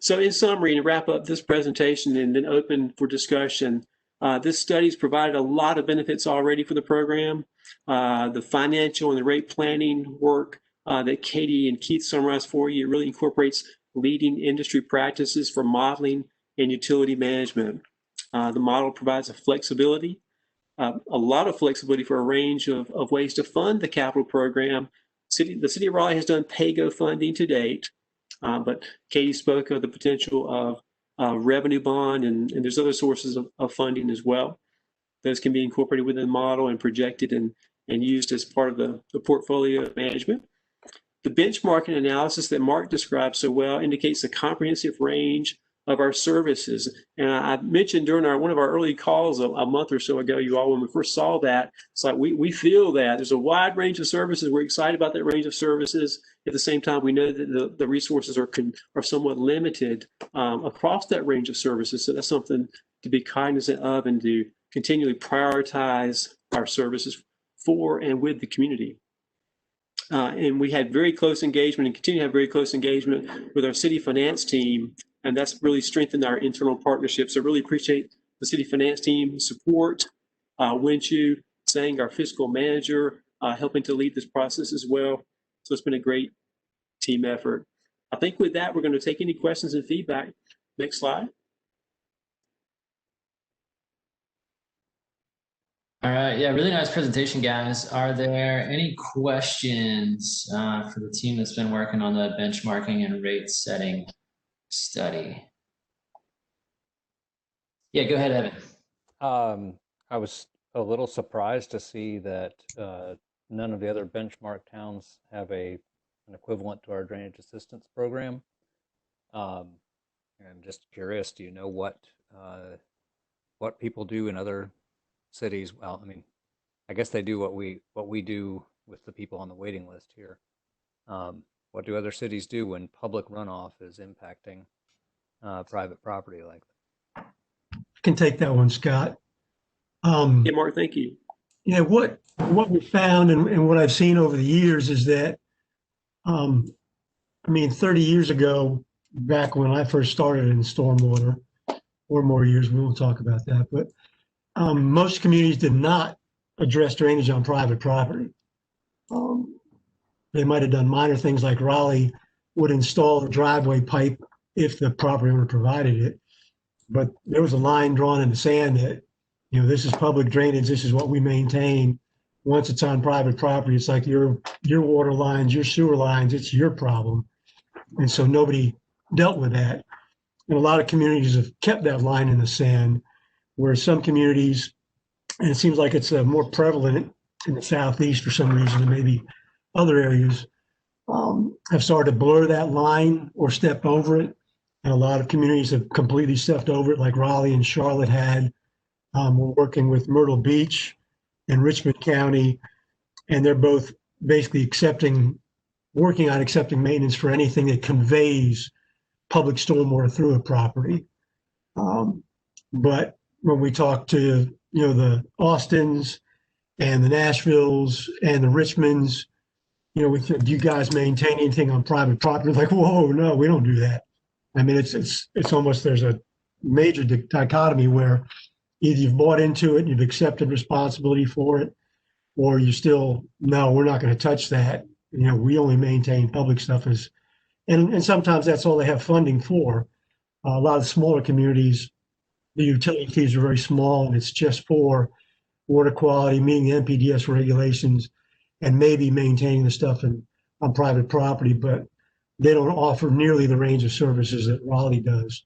M: So in summary, to wrap up this presentation and then open for discussion, this study's provided a lot of benefits already for the program. The financial and the rate planning work that Katie and Keith summarized for you really incorporates leading industry practices for modeling and utility management. The model provides a flexibility, a lot of flexibility for a range of ways to fund the capital program. The City of Raleigh has done pay-go funding to date, but Katie spoke of the potential of revenue bond, and there's other sources of funding as well. Those can be incorporated within the model and projected and used as part of the portfolio management. The benchmarking analysis that Mark described so well indicates a comprehensive range of our services. And I mentioned during one of our early calls a month or so ago, you all, when we first saw that, it's like we feel that there's a wide range of services. We're excited about that range of services. At the same time, we know that the resources are somewhat limited across that range of services. So that's something to be cognizant of and to continually prioritize our services for and with the community. And we had very close engagement and continue to have very close engagement with our city finance team, and that's really strengthened our internal partnerships. So really appreciate the city finance team support, Winchu, Sang, our fiscal manager, helping to lead this process as well. So it's been a great team effort. I think with that, we're going to take any questions and feedback. Next slide.
A: All right. Yeah, really nice presentation, guys. Are there any questions for the team that's been working on the benchmarking and rate setting study? Yeah, go ahead, Evan.
I: I was a little surprised to see that none of the other benchmark towns have an equivalent to our drainage assistance program. And just curious, do you know what people do in other cities? Well, I mean, I guess they do what we do with the people on the waiting list here. What do other cities do when public runoff is impacting private property like that?
J: can take that one, Scott.
M: Yeah, Mark, thank you.
J: Yeah, what we found and what I've seen over the years is that, I mean, 30 years ago, back when I first started in stormwater, or more years, we won't talk about that, but most communities did not address drainage on private property. They might have done minor things like Raleigh would install a driveway pipe if the property owner provided it. But there was a line drawn in the sand that, you know, this is public drainage, this is what we maintain. Once it's on private property, it's like your water lines, your sewer lines, it's your problem. And so nobody dealt with that. And a lot of communities have kept that line in the sand, where some communities, and it seems like it's more prevalent in the Southeast for some reason, and maybe other areas, have started to blur that line or step over it. And a lot of communities have completely stepped over it, like Raleigh and Charlotte had. We're working with Myrtle Beach and Richmond County, and they're both basically working on accepting maintenance for anything that conveys public stormwater through a property. But when we talk to, you know, the Austins and the Nashvilles and the Richmonds, you know, we said, do you guys maintain anything on private property? Like, whoa, no, we don't do that. I mean, it's almost, there's a major dichotomy where either you've bought into it, you've accepted responsibility for it, or you still, no, we're not going to touch that. You know, we only maintain public stuff and sometimes that's all they have funding for. A lot of smaller communities, the utility fees are very small, and it's just for water quality, meeting the NPDES regulations, and maybe maintaining the stuff on private property, but they don't offer nearly the range of services that Raleigh does.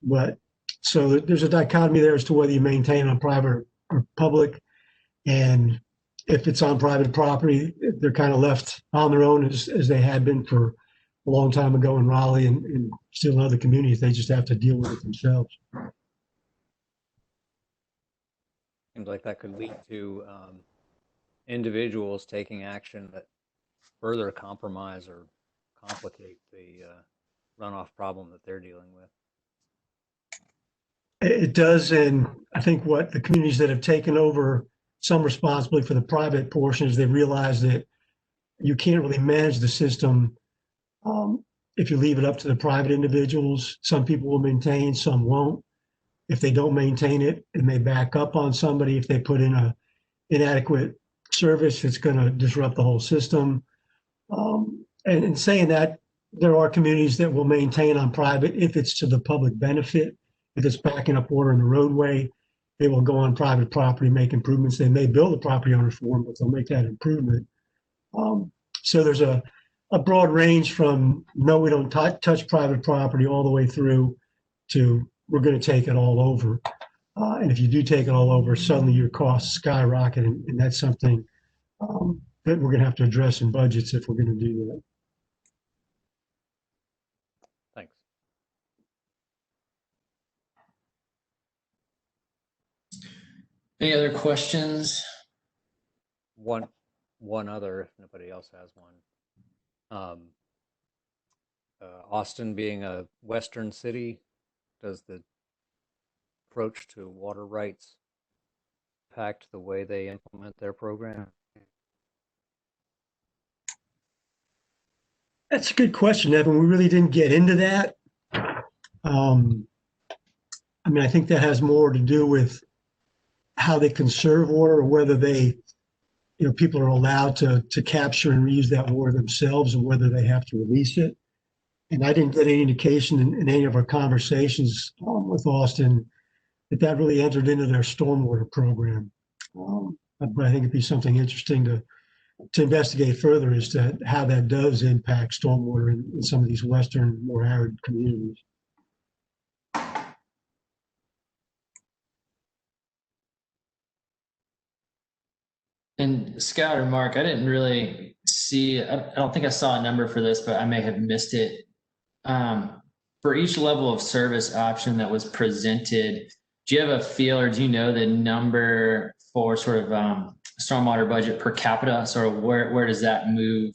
J: But so there's a dichotomy there as to whether you maintain on private or public. And if it's on private property, they're kind of left on their own as they had been for a long time ago in Raleigh and still in other communities. They just have to deal with it themselves.
I: Seems like that could lead to individuals taking action that further compromise or complicate the runoff problem that they're dealing with.
J: It does, and I think what the communities that have taken over some responsibility for the private portion is they realize that you can't really manage the system if you leave it up to the private individuals. Some people will maintain, some won't. If they don't maintain it, it may back up on somebody. If they put in a inadequate service, it's going to disrupt the whole system. And in saying that, there are communities that will maintain on private if it's to the public benefit. If it's backing up water in the roadway, they will go on private property, make improvements. They may build a property owner for them, but they'll make that improvement. So there's a broad range from no, we don't touch private property, all the way through to we're going to take it all over. And if you do take it all over, suddenly your costs skyrocket, and that's something that we're going to have to address in budgets if we're going to do that.
I: Thanks.
A: Any other questions?
I: One other, if nobody else has one. Austin being a western city, does the approach to water rights impact the way they implement their program?
J: That's a good question, Evan. We really didn't get into that. I mean, I think that has more to do with how they conserve water, or whether they, you know, people are allowed to capture and reuse that water themselves, and whether they have to release it. And I didn't get any indication in any of our conversations with Austin that really entered into their stormwater program. But I think it'd be something interesting to investigate further as to how that does impact stormwater in some of these western, more arid communities.
A: And Scott or Mark, I didn't really see, I don't think I saw a number for this, but I may have missed it. For each level of service option that was presented, do you have a feel, or do you know the number for sort of stormwater budget per capita? Sort of where does that move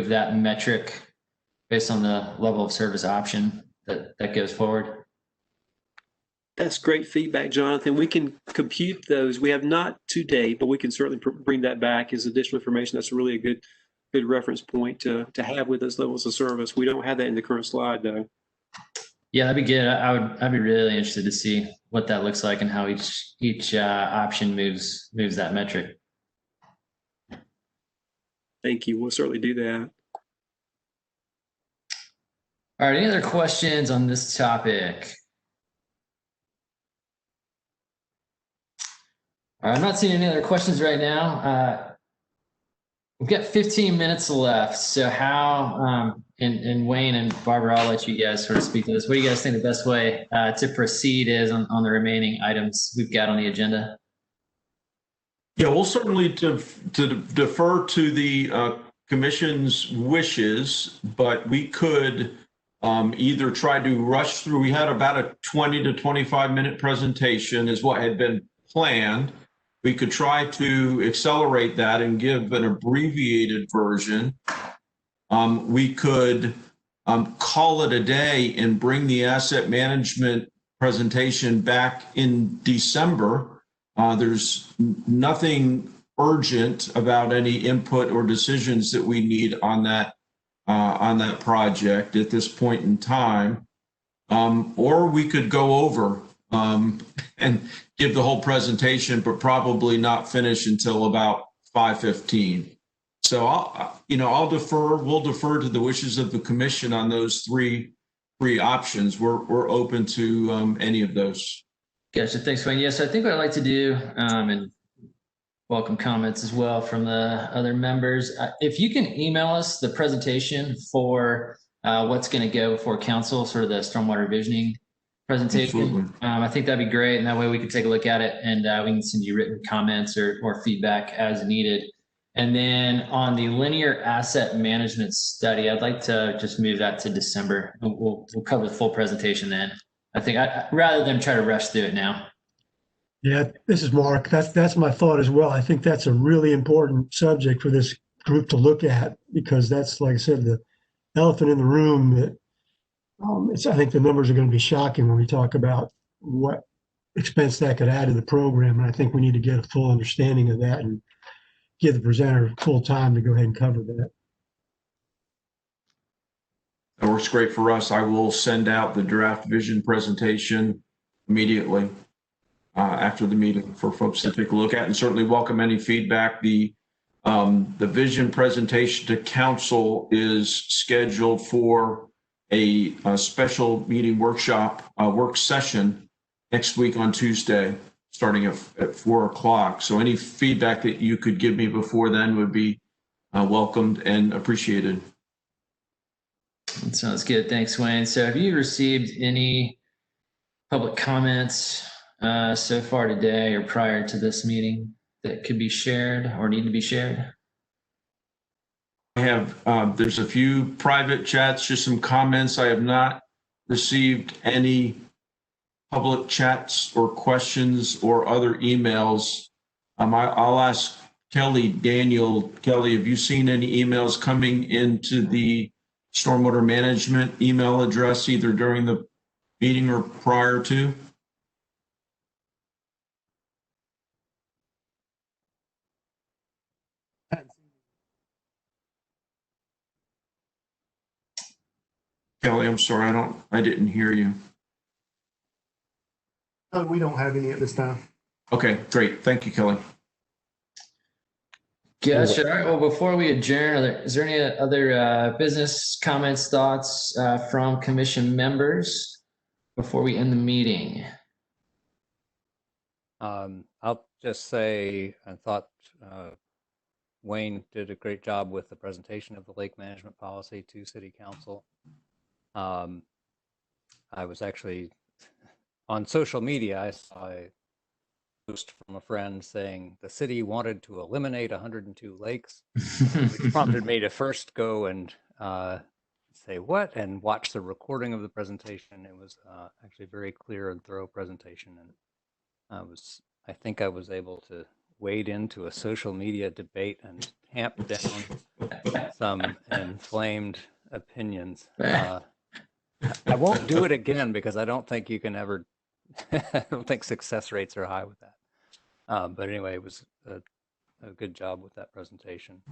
A: that metric based on the level of service option that goes forward?
M: That's great feedback, Jonathan. We can compute those. We have not to date, but we can certainly bring that back as additional information. That's really a good reference point to have with those levels of service. We don't have that in the current slide, though.
A: Yeah, that'd be good. I'd be really interested to see what that looks like and how each option moves that metric.
M: Thank you. We'll certainly do that.
A: All right. Any other questions on this topic? All right, I'm not seeing any other questions right now. We've got 15 minutes left. So how, and Wayne and Barbara, I'll let you guys sort of speak to this. What do you guys think the best way to proceed is on the remaining items we've got on the agenda?
K: Yeah, we'll certainly defer to the commission's wishes, but we could either try to rush through. We had about a 20 to 25 minute presentation is what had been planned. We could try to accelerate that and give an abbreviated version. We could call it a day and bring the asset management presentation back in December. There's nothing urgent about any input or decisions that we need on that project at this point in time. Or we could go over and give the whole presentation, but probably not finish until about 5:15. So I'll defer. We'll defer to the wishes of the commission on those three options. We're open to any of those.
A: Gotcha. Thanks, Wayne. Yes, I think what I'd like to do, and welcome comments as well from the other members. If you can email us the presentation for what's going to go before council, sort of the stormwater visioning presentation. I think that'd be great. And that way we can take a look at it and we can send you written comments or feedback as needed. And then on the linear asset management study, I'd like to just move that to December. We'll cover the full presentation then. I think rather than try to rush through it now.
J: Yeah, this is Mark. That's my thought as well. I think that's a really important subject for this group to look at because that's, like I said, the elephant in the room that I think the numbers are going to be shocking when we talk about what expense that could add to the program. And I think we need to get a full understanding of that and give the presenter full time to go ahead and cover that.
K: That works great for us. I will send out the draft vision presentation immediately after the meeting for folks to take a look at, and certainly welcome any feedback. The vision presentation to council is scheduled for a special meeting workshop work session next week on Tuesday, starting at 4 o'clock. So any feedback that you could give me before then would be welcomed and appreciated.
A: That sounds good. Thanks, Wayne. So have you received any public comments so far today or prior to this meeting that could be shared or need to be shared?
K: I have, there's a few private chats, just some comments. I have not received any public chats or questions or other emails. I'll ask Kelly, Daniel, Kelly, have you seen any emails coming into the stormwater management email address either during the meeting or prior to? Kelly, I'm sorry, I didn't hear you.
P: We don't have any at this time.
K: Okay, great. Thank you, Kelly.
A: Gotcha. All right. Well, before we adjourn, is there any other business comments, thoughts from commission members before we end the meeting?
I: I'll just say I thought Wayne did a great job with the presentation of the lake management policy to City Council. I was actually on social media. I saw a post from a friend saying the city wanted to eliminate 102 lakes, which prompted me to first go and say what and watch the recording of the presentation. It was actually a very clear and thorough presentation, and I think I was able to wade into a social media debate and tamp down some inflamed opinions. I won't do it again because I don't think you can ever I don't think success rates are high with that. But anyway, it was a good job with that presentation.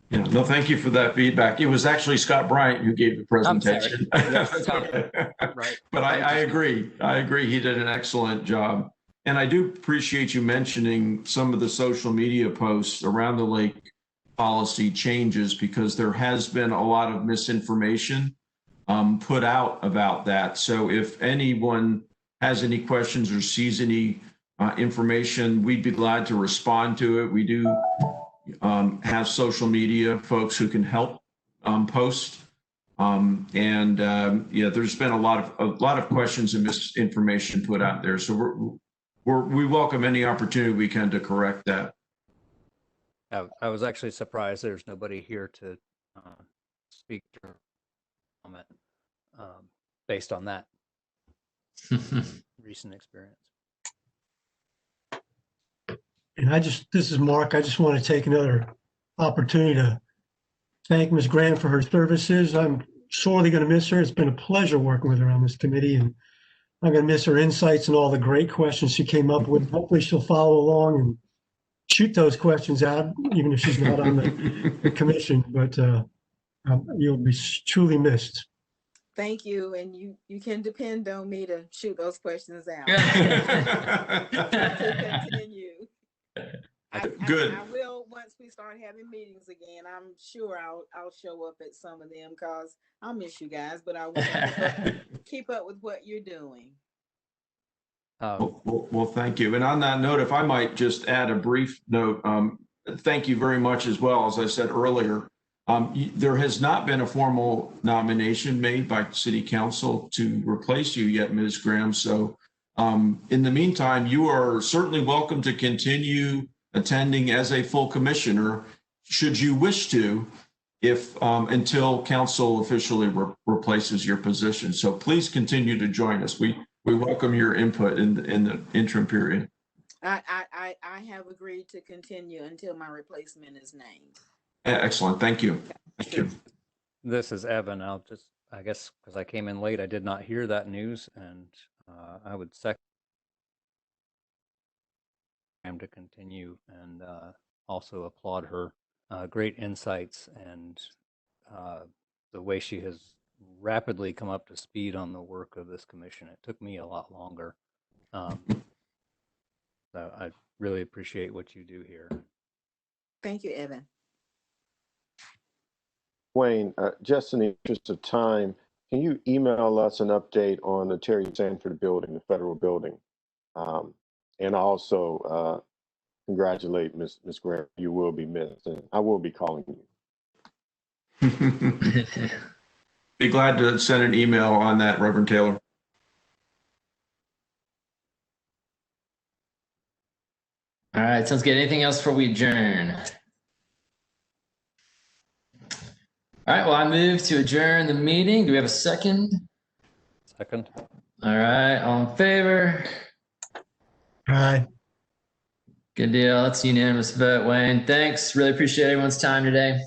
K: Yeah, no, thank you for that feedback. It was actually Scott Bryant who gave the presentation.
I: Yes,
K: Okay.
I: right.
K: But I agree. I agree. He did an excellent job. And I do appreciate you mentioning some of the social media posts around the lake policy changes, because there has been a lot of misinformation put out about that. So if anyone has any questions or sees any information, we'd be glad to respond to it. We do have social media folks who can help post. Yeah, there's been a lot of questions and misinformation put out there. So we welcome any opportunity we can to correct that.
I: I was actually surprised there's nobody here to speak or comment based on that recent experience.
J: And this is Mark. I just want to take another opportunity to thank Ms. Graham for her services. I'm sorely going to miss her. It's been a pleasure working with her on this committee, and I'm going to miss her insights and all the great questions she came up with. Hopefully she'll follow along and shoot those questions out, even if she's not on the commission, but you'll be truly missed.
E: Thank you, and you can depend on me to shoot those questions out. To continue.
K: Good.
E: I will, once we start having meetings again. I'm sure I'll show up at some of them, because I'll miss you guys, but I will keep up with what you're doing.
K: Well, thank you. And on that note, if I might just add a brief note, thank you very much as well. As I said earlier, there has not been a formal nomination made by City Council to replace you yet, Ms. Graham. So in the meantime, you are certainly welcome to continue attending as a full commissioner, should you wish to, if until council officially replaces your position. So please continue to join us. We welcome your input in the interim period.
E: I have agreed to continue until my replacement is named.
K: Excellent. Thank you. Thank you.
I: This is Evan. I guess because I came in late, I did not hear that news, and I would second him to continue, and also applaud her great insights and the way she has rapidly come up to speed on the work of this commission. It took me a lot longer. So I really appreciate what you do here.
E: Thank you, Evan.
H: Wayne, just in the interest of time, can you email us an update on the Terry Sanford building, the federal building? And also congratulate Ms. Graham. You will be missed, and I will be calling you.
K: Be glad to send an email on that, Reverend Taylor.
A: All right, sounds good. Anything else before we adjourn? All right, well, I move to adjourn the meeting. Do we have a second?
I: Second.
A: All right, all in favor?
J: Aye.
A: Good deal. That's a unanimous vote, Wayne. Thanks. Really appreciate everyone's time today.